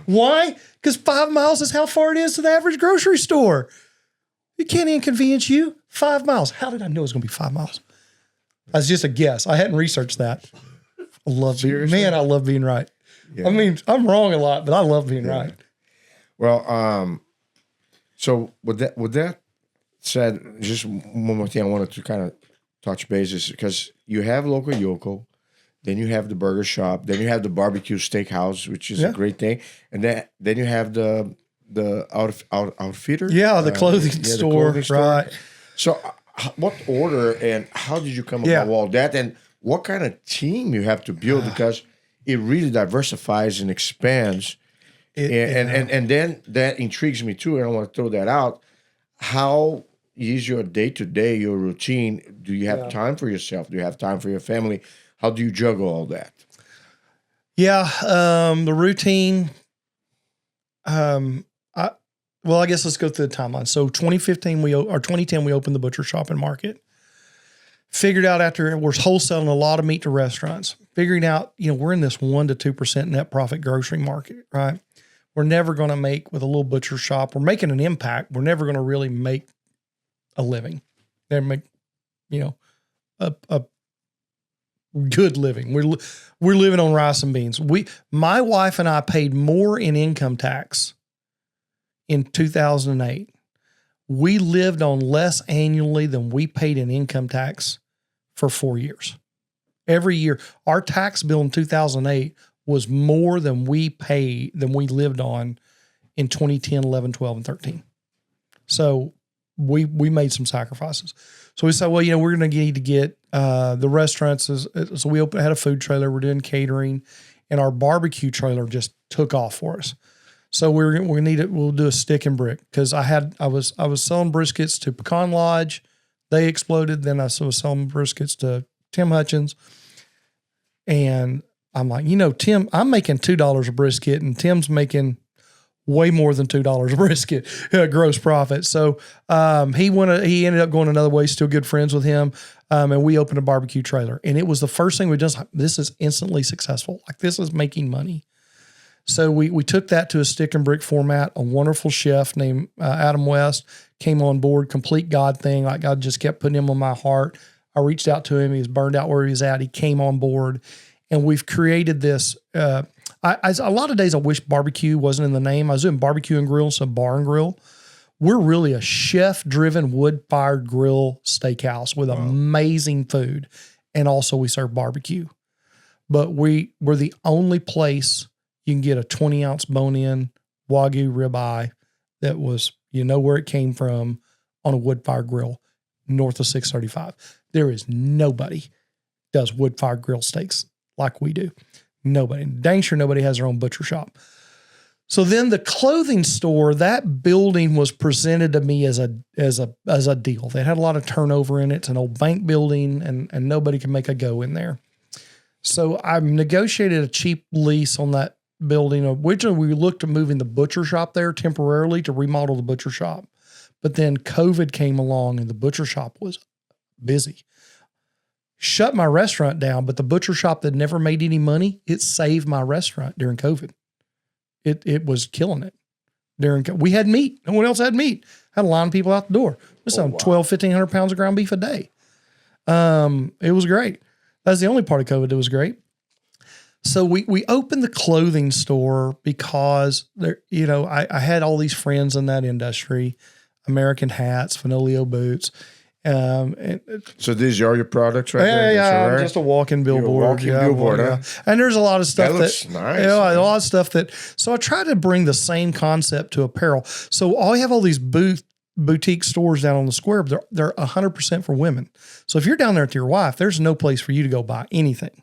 Why? Because 5 miles is how far it is to the average grocery store. It can't inconvenience you. 5 miles. How did I know it was going to be 5 miles? That's just a guess. I hadn't researched that. I love being right. Yeah. I mean, I'm wrong a lot, but I love being right. Well, so with that said, just one more thing I wanted to kind of touch bases, because you have Local Yocal, then you have the burger shop, then you have the barbecue steakhouse, which is a great thing, and then you have the outfitter. Yeah, the clothing store, right? So, what order and how did you come about all that, and what kind of team you have to build, because it really diversifies and expands, and then that intrigues me too, and I want to throw that out. How is your day-to-day, your routine? Do you have time for yourself? Do you have time for your family? How do you juggle all that? Yeah, the routine. I guess let's go through the timeline. So 2010 we opened the butcher shop and market. Figured out after we're wholesaling a lot of meat to restaurants. Figuring out, we're in this 1 to 2% net profit grocery market, right? We're never going to make with a little butcher shop. We're making an impact. We're never going to really make a living. Never make, a good living. We're living on rice and beans. My wife and I paid more in income tax in 2008. We lived on less annually than we paid in income tax for 4 years. Every year, our tax bill in 2008 was more than we lived on in 2010, 11, 12, and 13. So we made some sacrifices. So we said, well, we're going to need to get the restaurants. So we had a food trailer. We're doing catering, and our barbecue trailer just took off for us. So we'll do a stick and brick, because I was selling briskets to Pecan Lodge. They exploded. Then I was selling briskets to Tim Hutchins. And I'm like, Tim, I'm making $2 a brisket, and Tim's making way more than $2 a brisket gross profit. So he ended up going another way, still good friends with him. And we opened a barbecue trailer. And it was the first thing we did. This is instantly successful. Like, this is making money. So we took that to a stick and brick format. A wonderful chef named Adam West came on board, complete God thing. Like, God just kept putting him on my heart. I reached out to him. He was burned out where he was at. He came on board, and we've created this. A lot of days I wish barbecue wasn't in the name. I was doing barbecue and grill, so bar and grill. We're really a chef-driven wood-fired grill steakhouse with amazing food, and also we serve barbecue. But we're the only place you can get a 20-ounce bone-in Wagyu ribeye that was, where it came from, on a wood-fired grill north of 635. There is nobody does wood-fired grill steaks like we do. Nobody. Dang sure nobody has their own butcher shop. So then the clothing store, that building was presented to me as a deal. They had a lot of turnover in it. It's an old bank building, and nobody can make a go in there. So I negotiated a cheap lease on that building. Originally, we looked at moving the butcher shop there temporarily to remodel the butcher shop. But then COVID came along, and the butcher shop was busy. Shut my restaurant down, but the butcher shop that never made any money, it saved my restaurant during COVID. It was killing it. We had meat. No one else had meat. Had a line of people out the door. We're selling 1,200 pounds of ground beef a day. It was great. That's the only part of COVID that was great. So we opened the clothing store because there, I had all these friends in that industry, American hats, Fenolio boots. So these are your products right there? Yeah, I'm just a walking billboard. Billboard, huh? And there's a lot of stuff that looks nice. A lot of stuff so I try to bring the same concept to apparel. So I have all these boutique stores down on the square, but they're 100% for women. So if you're down there with your wife, there's no place for you to go buy anything.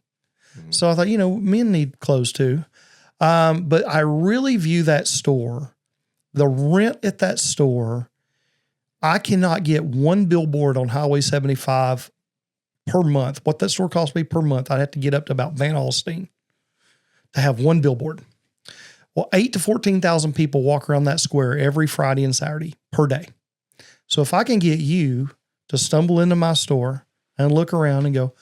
Mm-hmm. So I thought, men need clothes too. But I really view that store, the rent at that store, I cannot get one billboard on Highway 75 per month. What that store costs me per month, I'd have to get up to about Van Alstyne to have one billboard. Well, 8,000 to 14,000 people walk around that square every Friday and Saturday per day. So if I can get you to stumble into my store and look around and go,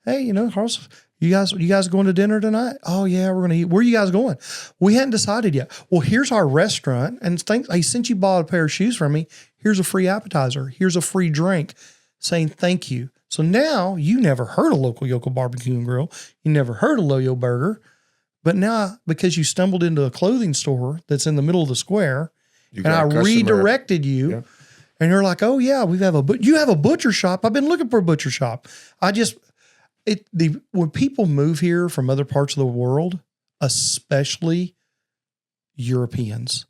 hey, Carlos, you guys going to dinner tonight? Oh yeah, we're going to eat. Where are you guys going? We hadn't decided yet. Well, here's our restaurant. And hey, since you bought a pair of shoes from me, here's a free appetizer. Here's a free drink saying thank you. So now you never heard of Local Yocal Barbecue and Grill. You never heard of Loyo Burger. But now, because you stumbled into a clothing store that's in the middle of the sure, and I redirected you, yeah. And you're like, oh yeah, you have a butcher shop. I've been looking for a butcher shop. When people move here from other parts of the world, especially Europeans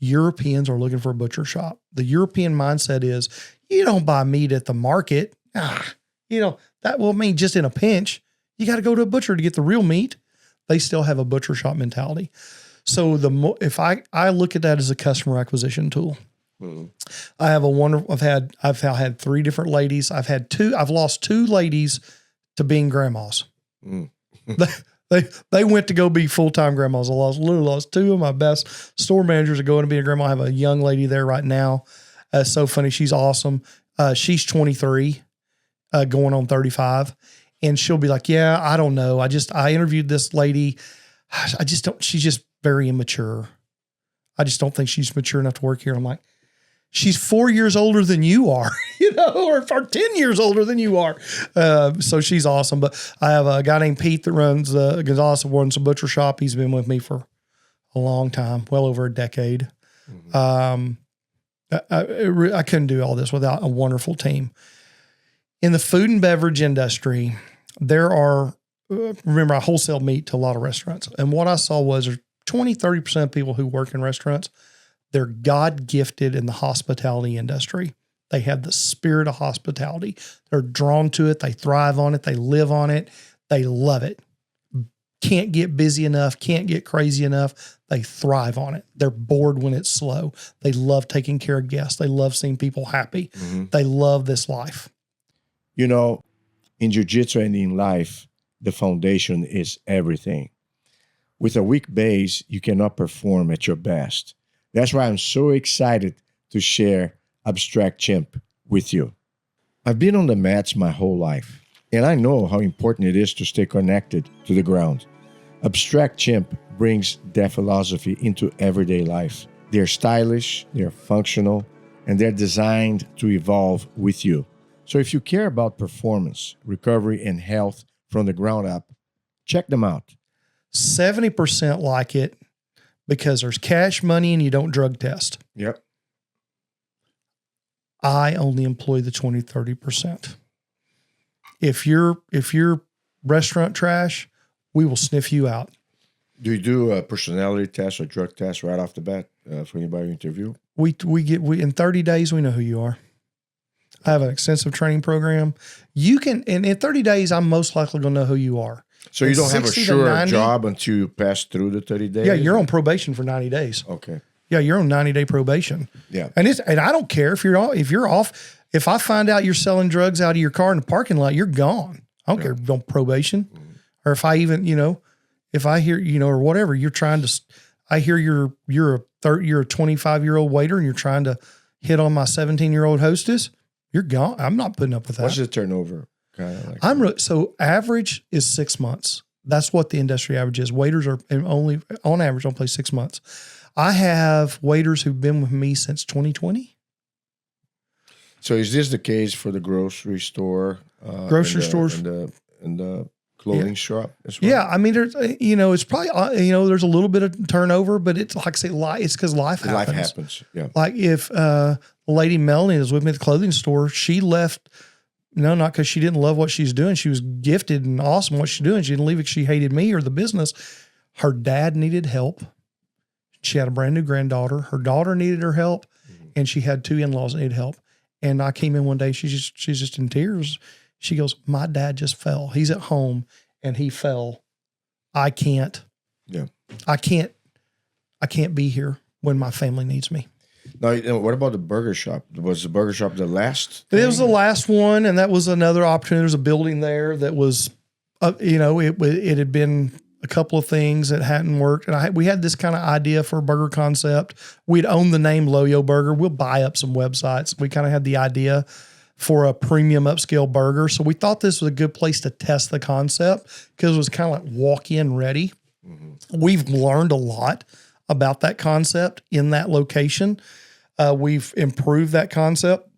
are looking for a butcher shop. The European mindset is, you don't buy meat at the market. That will mean just in a pinch, you got to go to a butcher to get the real meat. They still have a butcher shop mentality. So if I look at that as a customer acquisition tool. Mm-hmm. I've had 3 different ladies. I've lost 2 ladies to being grandmas. Mm. They went to go be full-time grandmas. I literally lost 2 of my best store managers to go in and be a grandma. I have a young lady there right now. It's so funny. She's awesome. She's 23, going on 35. And she'll be like, yeah, I don't know. I interviewed this lady. She's just very immature. I just don't think she's mature enough to work here. I'm like, she's 4 years older than you are, or 10 years older than you are. So she's awesome. But I have a guy named Pete that runs Gonzales runs a butcher shop. He's been with me for a long time, well over a decade. Mm-hmm. I couldn't do all this without a wonderful team. In the food and beverage industry, there are, remember, I wholesale meat to a lot of restaurants. And what I saw was there's 20, 30% of people who work in restaurants, they're God-gifted in the hospitality industry. They have the spirit of hospitality. They're drawn to it. They thrive on it. They live on it. They love it. Can't get busy enough. Can't get crazy enough. They thrive on it. They're bored when it's slow. They love taking care of guests. They love seeing people happy. Mm-hmm. They love this life. In jiu-jitsu and in life, the foundation is everything. With a weak base, you cannot perform at your best. That's why I'm so excited to share Abstract Chimp with you. I've been on the mats my whole life, and I know how important it is to stay connected to the ground. Abstract Chimp brings that philosophy into everyday life. They're stylish, they're functional, and they're designed to evolve with you. So if you care about performance, recovery, and health from the ground up, check them out. 70% like it because there's cash money and you don't drug test. Yep. I only employ the 20, 30%. If you're restaurant trash, we will sniff you out. Do you do a personality test or drug test right off the bat for anybody you interview? We in 30 days, we know who you are. I have an extensive training program. You can, and in 30 days, I'm most likely going to know who you are. So you don't have a sure job until you pass through the 30 days? Yeah, you're on probation for 90 days. Okay. Yeah, you're on 90-day probation. Yeah. And I don't care if you're off. If I find out you're selling drugs out of your car in the parking lot, you're gone. I don't care if you're on probation. Mm-hmm. Or if I even, if I hear, or whatever, you're trying to, I hear you're a 25-year-old waiter and you're trying to hit on my 17-year-old hostess, You're gone. I'm not putting up with that. What's the turnover? Kind of like So average is 6 months. That's what the industry average is. Waiters are only on average on play 6 months. I have waiters who've been with me since 2020. So is this the case for the grocery store? Stores. And the clothing shop as well? Yeah. I mean, there's, it's probably, there's a little bit of turnover, but it's like I say, it's because life happens. Life happens. Yeah. Like if the lady Melanie that was with me at the clothing store, she left. No, not because she didn't love what she's doing. She was gifted and awesome what she's doing. She didn't leave it because she hated me or the business. Her dad needed help. She had a brand new granddaughter. Her daughter needed her help, and she had 2 in-laws that needed help. And I came in one day. She's just in tears. She goes, "My dad just fell. He's at home and he fell. I can't. Yeah. I can't be here when my family needs me." Now, what about the burger shop? Was the burger shop the last? It was the last one, and that was another opportunity. There's a building there that was, it had been a couple of things that hadn't worked, and we had this kind of idea for a burger concept. We'd owned the name Loyo Burger. We'll buy up some websites. We kind of had the idea for a premium upscale burger, so we thought this was a good place to test the concept because it was kind of like walk-in ready. Mm-hmm. We've learned a lot about that concept in that location. We've improved that concept.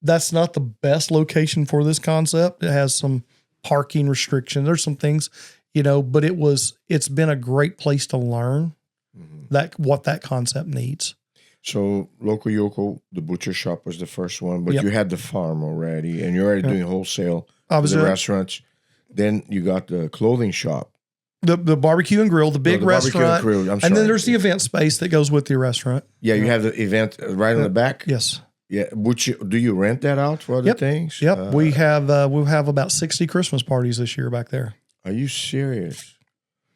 That's not the best location for this concept. It has some parking restrictions. There's some things, but it's been a great place to learn what that concept needs. So Local Yocal, the butcher shop was the first one, but Yep. you had the farm already, and you're already doing wholesale I was to the doing- restaurants. Then you got the clothing shop. The barbecue and grill, the big the barbecue restaurant, and grill, I'm and sorry. then there's the event space that goes with the restaurant. Yeah, you have the event right on the back. Yes. Yeah. Do you rent that out for other Yep. things? Yep. we'll have about 60 Christmas parties this year back there. Are you serious?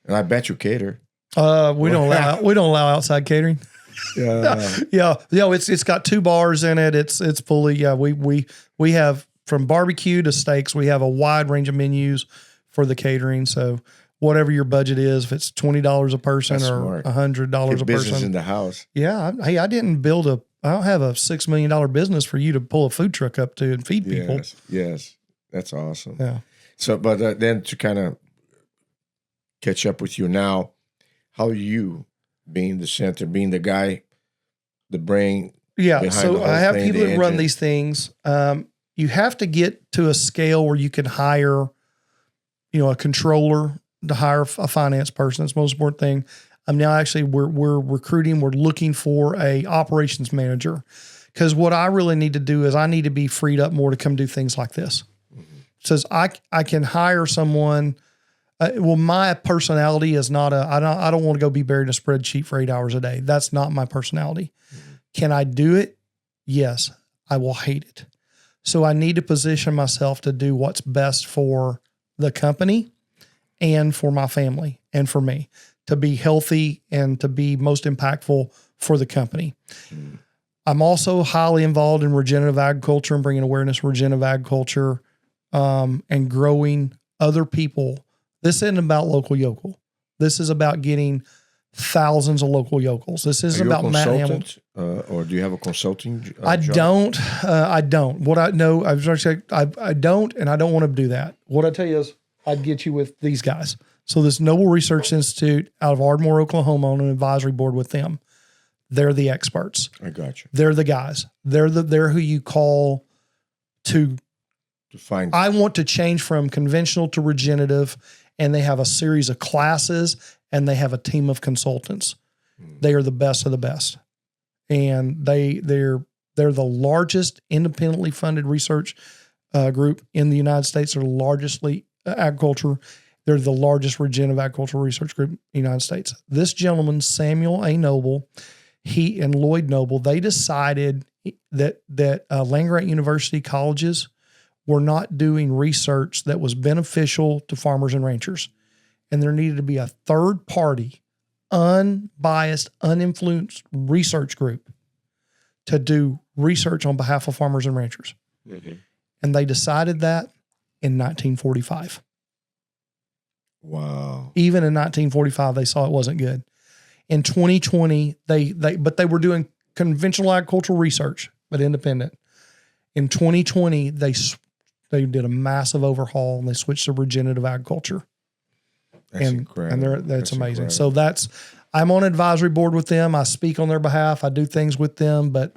And I bet you cater. We don't allow outside catering. Yeah. Yeah. It's got 2 bars in it. It's fully, we have from barbecue to steaks. We have a wide range of menus for the catering. So whatever your budget is, if it's $20 a person That's or smart. $100 a Business person. in the house. Yeah. I didn't I don't have a $6 million business for you to pull a food truck up to and feed people. Yes. That's awesome. Yeah. So, but then to kind of catch up with you now, how you being the center, being the guy, the brain. Yeah. behind the So whole I have thing, people the that run engine. these things. You have to get to a scale where you can hire, a controller to hire a finance person. That's the most important thing. Now actually we're recruiting, we're looking for a operations manager because what I really need to do is I need to be freed up more to come do things like this. Says I can hire someone. My personality is not I don't want to go be buried in a spreadsheet for 8 hours a day. That's not my personality. Can I do it? Yes, I will hate it. So I need to position myself to do what's best for the company and for my family and for me to be healthy and to be most impactful for the company. I'm also highly involved in regenerative agriculture and bringing awareness to regenerative agriculture and growing other people. This isn't about local yokel. This is about getting thousands of local yokels. This isn't about Matt Hamilton. Or do you have a consulting job? I don't. What I know, I was trying to say, I don't, and I don't want to do that. What I tell you is I'd get you with these guys. So this Noble Research Institute out of Ardmore, Oklahoma, on an advisory board with them. They're the experts. I got you. They're the guys. They're who you call to find. I want to change from conventional to regenerative, and they have a series of classes and they have a team of consultants. They are the best of the best. And they're the largest independently funded research group in the United States. They're the largest agriculture. They're the largest regenerative agricultural research group in the United States. This gentleman, Samuel A. Noble, he and Lloyd Noble, they decided that land-grant university colleges were not doing research that was beneficial to farmers and ranchers. And there needed to be a third-party, unbiased, uninfluenced research group to do research on behalf of farmers and ranchers. Mm-hmm. And they decided that in 1945. Wow. Even in 1945, they saw it wasn't good. In 2020, they were doing conventional agricultural research, but independent. In 2020, they did a massive overhaul and they switched to regenerative agriculture. That's incredible. And that's amazing. Incredible. So I'm on advisory board with them. I speak on their behalf. I do things with them, but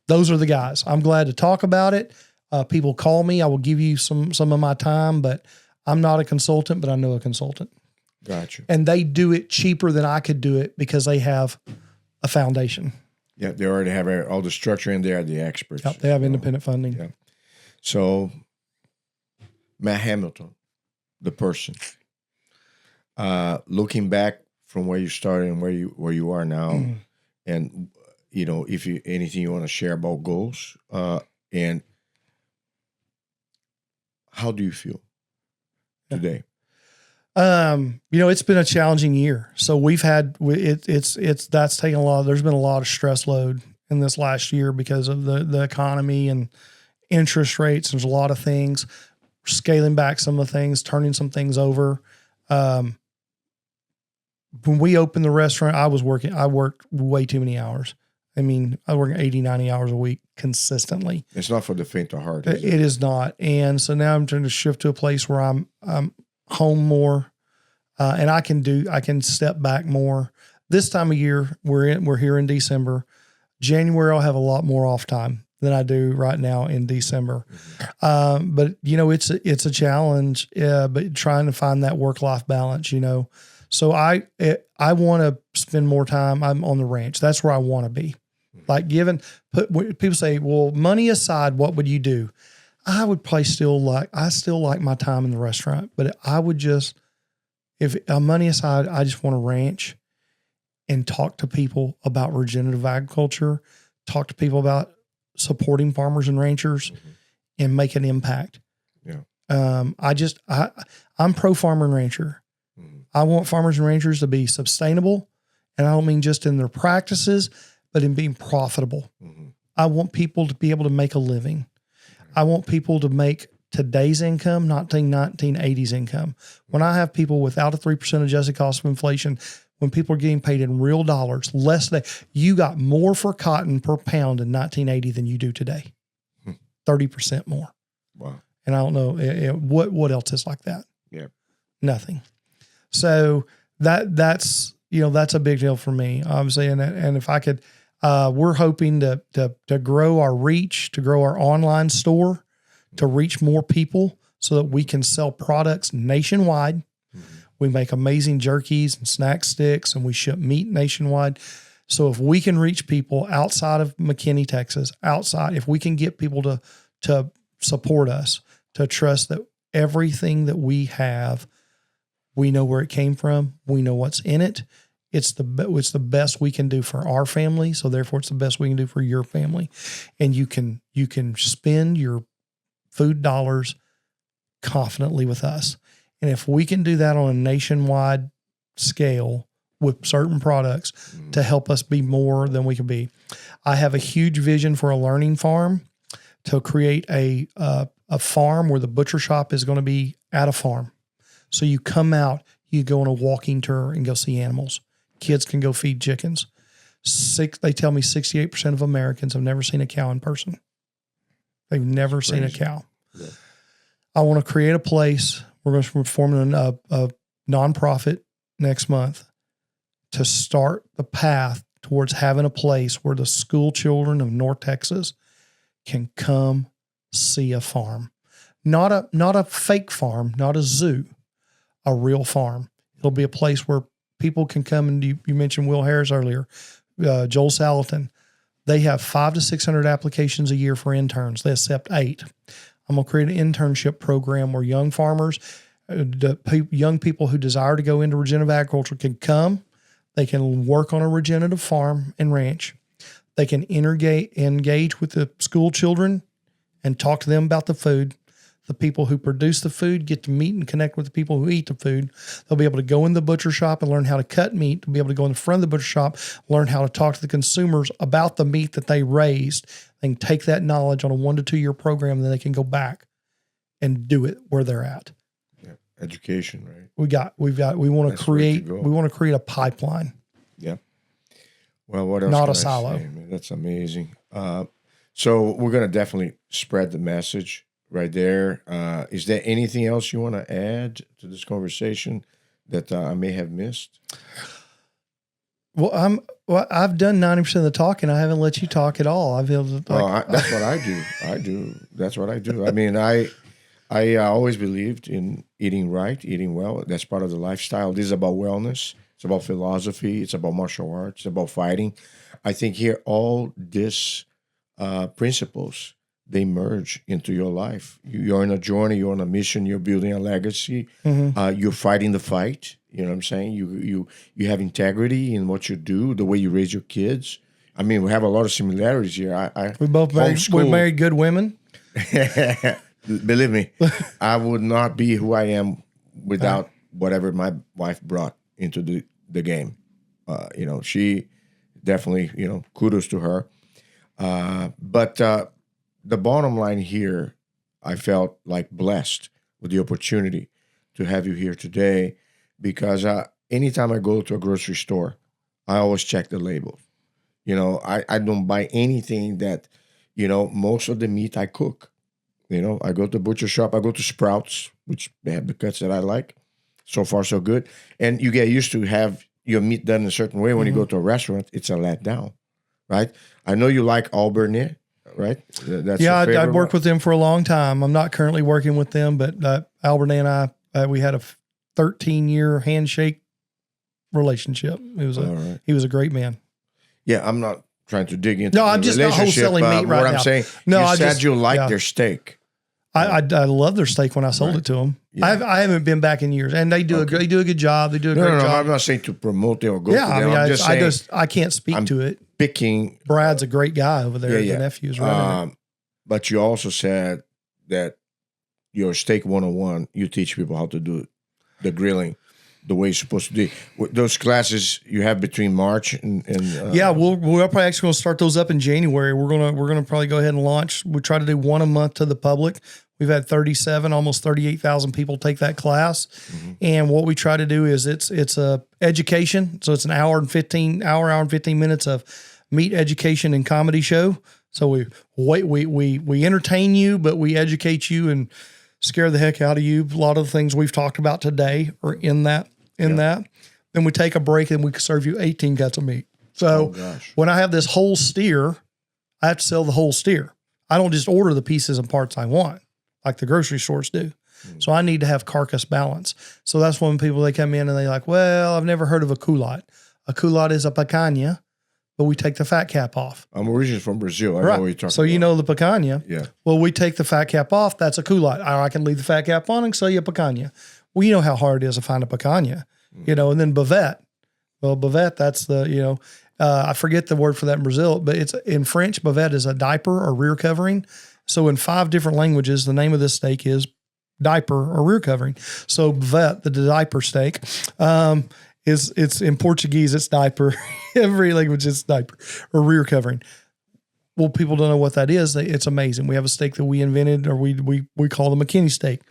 those are the guys. I'm glad to talk about it. People call me. I will give you some of my time, but I'm not a consultant, but I know a consultant. Gotcha. And they do it cheaper than I could do it because they have a foundation. Yeah, they already have all the structure and they are the experts. Yep, they have independent funding. Yeah. So, Matt Hamilton, the person, looking back from where you started and where you are now, and if anything you want to share about goals, and how do you feel today? It's been a challenging year. So we've had that's taken a lot. There's been a lot of stress load in this last year because of the economy and interest rates. There's a lot of things, scaling back some of the things, turning some things over. When we opened the restaurant, I worked way too many hours. I mean, I work 80, 90 hours a week consistently. It's not for the faint of heart. It is not. And so now I'm trying to shift to a place where I'm home more, and I can step back more. This time of year, we're here in December. January, I'll have a lot more off time than I do right now in December. But it's a challenge, but trying to find that work-life balance, So I want to spend more time. I'm on the ranch. That's where I want to be. Like people say, well, money aside, what would you do? I would probably still like my time in the restaurant, but I would just, if money aside, I just want to ranch and talk to people about regenerative agriculture, talk to people about supporting farmers and ranchers and make an impact. Yeah. I'm pro farmer and rancher. I want farmers and ranchers to be sustainable, and I don't mean just in their practices, but in being profitable. I want people to be able to make a living. I want people to make today's income, not 1980s income. When I have people without a 3% adjusted cost of inflation, when people are getting paid in real dollars, you got more for cotton per pound in 1980 than you do today. 30% more. Wow. And I don't know what else is like that. Yeah. Nothing. So that's a big deal for me, obviously. And if I could, we're hoping to grow our reach, to grow our online store, to reach more people so that we can sell products nationwide. We make amazing jerkies and snack sticks, and we ship meat nationwide. So if we can reach people outside of McKinney, Texas, if we can get people to support us, to trust that everything that we have, we know where it came from, we know what's in it. It's the best we can do for our family, so therefore it's the best we can do for your family. And you can spend your food dollars confidently with us. And if we can do that on a nationwide scale with certain products to help us be more than we can be. I have a huge vision for a learning farm, to create a farm where the butcher shop is going to be at a farm. So you come out, you go on a walking tour and go see animals. Kids can go feed chickens. They tell me 68% of Americans have never seen a cow in person. They've never seen a cow. Yeah. I want to create a place. We're going to form a nonprofit next month to start the path towards having a place where the school children of North Texas can come see a farm. Not a fake farm, not a zoo, a real farm. It'll be a place where people can come, and you mentioned Will Harris earlier, Joel Salatin. They have 500 to 600 applications a year for interns. They accept 8. I'm going to create an internship program where young farmers, young people who desire to go into regenerative agriculture can come. They can work on a regenerative farm and ranch. They can engage with the school children and talk to them about the food. The people who produce the food get to meet and connect with the people who eat the food. They'll be able to go in the butcher shop and learn how to cut meat. They'll be able to go in the front of the butcher shop, learn how to talk to the consumers about the meat that they raised. They can take that knowledge on a 1 to 2 year program, and then they can go back and do it where they're at. Yeah. Education, right? We want to create a pipeline. Yeah. Well, what else? Not can a silo. I say, man? That's amazing. So we're going to definitely spread the message right there. Is there anything else you want to add to this conversation that I may have missed? Well, I've done 90% of the talking. I haven't let you talk at all. I feel like That's what I do. That's what I do. I mean, I always believed in eating right, eating well. That's part of the lifestyle. This is about wellness. It's about philosophy. It's about martial arts. It's about fighting. I think here all these principles, they merge into your life. You're on a journey. You're on a mission. You're building a legacy. You're fighting the fight. You know what I'm saying? You have integrity in what you do, the way you raise your kids. I mean, we have a lot of similarities here. we both married. We married good women. Believe me, I would not be who I am without whatever my wife brought into the game. She definitely, kudos to her. But the bottom line here, I felt like blessed with the opportunity to have you here today, because anytime I go to a grocery store, I always check the label. I don't buy anything that, most of the meat I cook. I go to the butcher shop, I go to Sprouts, which they have the cuts that I like. So far, so good. And you get used to have your meat done in a certain way. When you go to a restaurant, it's a letdown, right? I know you like Albany, right? That's I'd worked with them for a long time. I'm not currently working with them, but Albany and I, we had a 13-year handshake relationship. He was a great man. Yeah, I'm not trying to dig into I'm just not wholesaling meat right now. What I'm saying, you said you like their steak. I love their steak when I sold it to them. Yeah. I haven't been back in years, and they do a good job. They do a great job. I'm not saying to promote it or go to them. I'm just saying, I can't speak to it. Picking. Brad's a great guy over there. The nephew's right. But you also said that your Steak 101, you teach people how to do the grilling the way it's supposed to be. Those classes you have between March and we're probably actually going to start those up in January. We're gonna probably go ahead and launch. We try to do one a month to the public. We've had almost 38,000 people take that class, and what we try to do is it's a education. So it's an hour and 15 minutes of meat education and comedy show. So we entertain you, but we educate you and scare the heck out of you. A lot of the things we've talked about today are in that. Then we take a break and we serve you 18 cuts of meat. So when I have this whole steer, I have to sell the whole steer. I don't just order the pieces and parts I want like the grocery stores do. So I need to have carcass balance. So that's when they come in and they're like, well, I've never heard of a culotte. A culotte is a picanha, but we take the fat cap off. I'm originally from Brazil. I know what you're talking about. So you know the picanha. Yeah. Well, we take the fat cap off. That's a culotte. I can leave the fat cap on and sell you a picanha. Well, you know how hard it is to find a picanha, and then bavette. Well, bavette, that's the, I forget the word for that in Brazil, but it's in French, bavette is a diaper or rear covering. So in 5 different languages, the name of this steak is diaper or rear covering. So bavette, the diaper steak, it's in Portuguese, it's diaper. Every language is diaper or rear covering. Well, people don't know what that is. It's amazing. We have a steak that we invented, or we call the McKinney steak.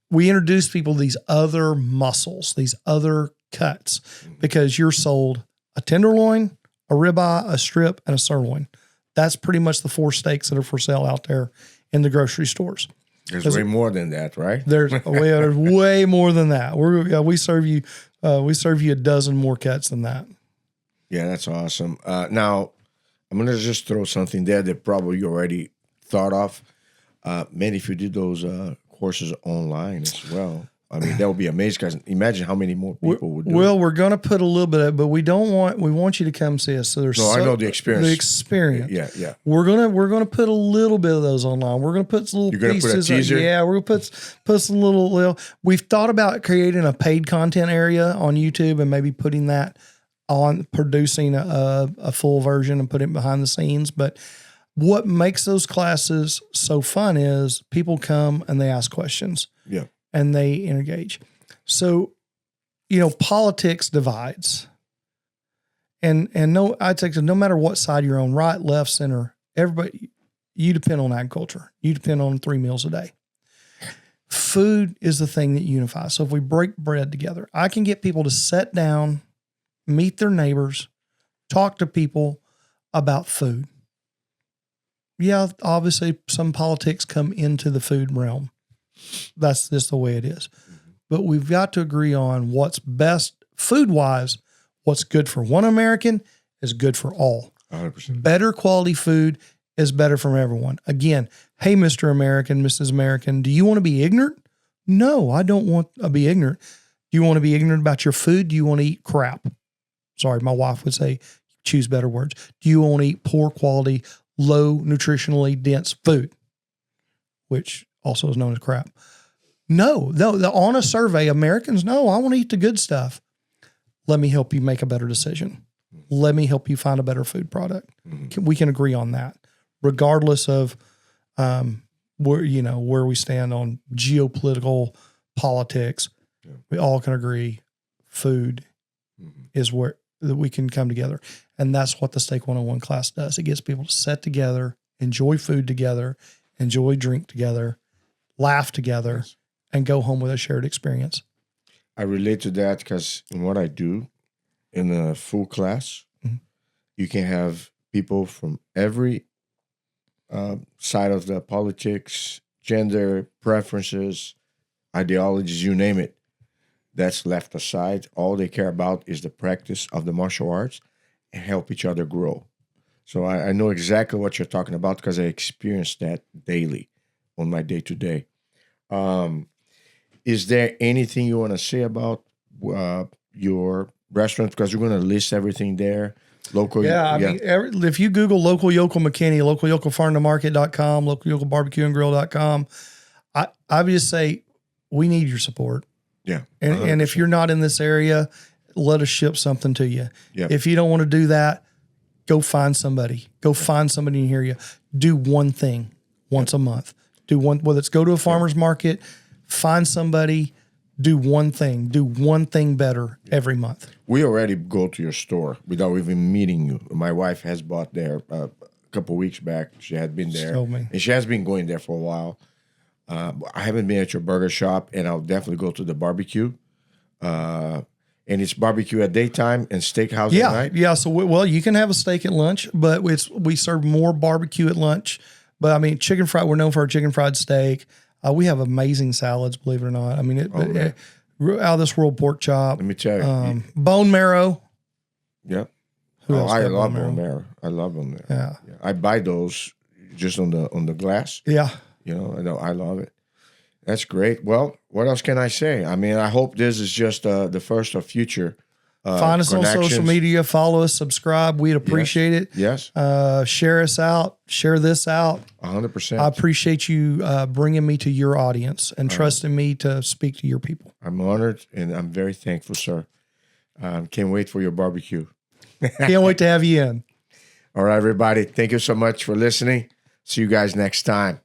We introduce people to these other muscles, these other cuts, because you're sold a tenderloin, a ribeye, a strip, and a sirloin. That's pretty much the 4 steaks that are for sale out there in the grocery stores. There's way more than that, right? There's way more than that. We serve you a dozen more cuts than that. Yeah, that's awesome. Now, I'm gonna just throw something there that probably you already thought of. Man, if you did those courses online as well, I mean, that would be amazing. Because imagine how many more people would do it. We're going to put a little bit of, but we want you to come see us. So I know the experience. The experience. Yeah. We're gonna put a little bit of those online. We're gonna put some little pieces. You're gonna put a teaser? Yeah, we're gonna put some little. We've thought about creating a paid content area on YouTube and maybe putting that on, producing a full version and putting it behind the scenes. But what makes those classes so fun is people come and they ask questions. Yeah. And they engage. So, politics divides. And I'd say no matter what side you're on, right, left, center, everybody, you depend on agriculture. You depend on 3 meals a day. Food is the thing that unifies. So if we break bread together, I can get people to sit down, meet their neighbors, talk to people about food. yeah, obviously some politics come into the food realm. That's just the way it is. But we've got to agree on what's best food-wise. What's good for one American is good for all. 100%. Better quality food is better for everyone. Again, hey, Mr. American, Mrs. American, do you want to be ignorant? No, I don't want to be ignorant. Do you want to be ignorant about your food? Do you want to eat crap? Sorry, my wife would say, choose better words. Do you want to eat poor quality, low nutritionally dense food, which also is known as crap? No, on a survey, Americans, no, I want to eat the good stuff. Let me help you make a better decision. Let me help you find a better food product. We can agree on that, regardless of where we stand on geopolitical politics. Yeah. We all can agree food is where that we can come together. And that's what the Steak 101 class does. It gets people to sit together, enjoy food together, enjoy drink together, laugh together, and go home with a shared experience. I relate to that because in what I do in a full class, you can have people from every side of the politics, gender, preferences, ideologies, you name it. That's left aside. All they care about is the practice of the martial arts and help each other grow. So I know exactly what you're talking about because I experience that daily on my day-to-day. Is there anything you want to say about your restaurant? Because you're going to list everything there. Local, I mean, if you Google Local Yocal McKinney, Local Yocal Farm to Market.com, Local Yocal Barbecue and Grill.com, I would just say we need your support. Yeah. And if you're not in this area, let us ship something to you. Yeah. If you don't want to do that, go find somebody. Go find somebody in here. Do one thing once a month. Do one, whether it's go to a farmer's market, find somebody, do one thing better every month. We already go to your store without even meeting you. My wife has bought there a couple weeks back. She had been there. And she has been going there for a while. I haven't been at your burger shop, and I'll definitely go to the barbecue. And it's barbecue at daytime and steakhouse at night? Yeah. So, you can have a steak at lunch, but we serve more barbecue at lunch. But, I mean, chicken fried, we're known for our chicken fried steak. We have amazing salads, believe it or not. I mean, out of this world pork chop. Let me tell you. Bone marrow. Yeah. I love bone marrow. I love bone marrow. Yeah. I buy those just on the glass. Yeah. I love it. That's great. Well, what else can I say? I mean, I hope this is just the first of future Find us on social media. Follow us. Subscribe. We'd appreciate it. Yes. Share us out. Share this out. 100%. I appreciate you bringing me to your audience and trusting me to speak to your people. I'm honored, and I'm very thankful, sir. Can't wait for your barbecue. Can't wait to have you in. All right, everybody. Thank you so much for listening. See you guys next time.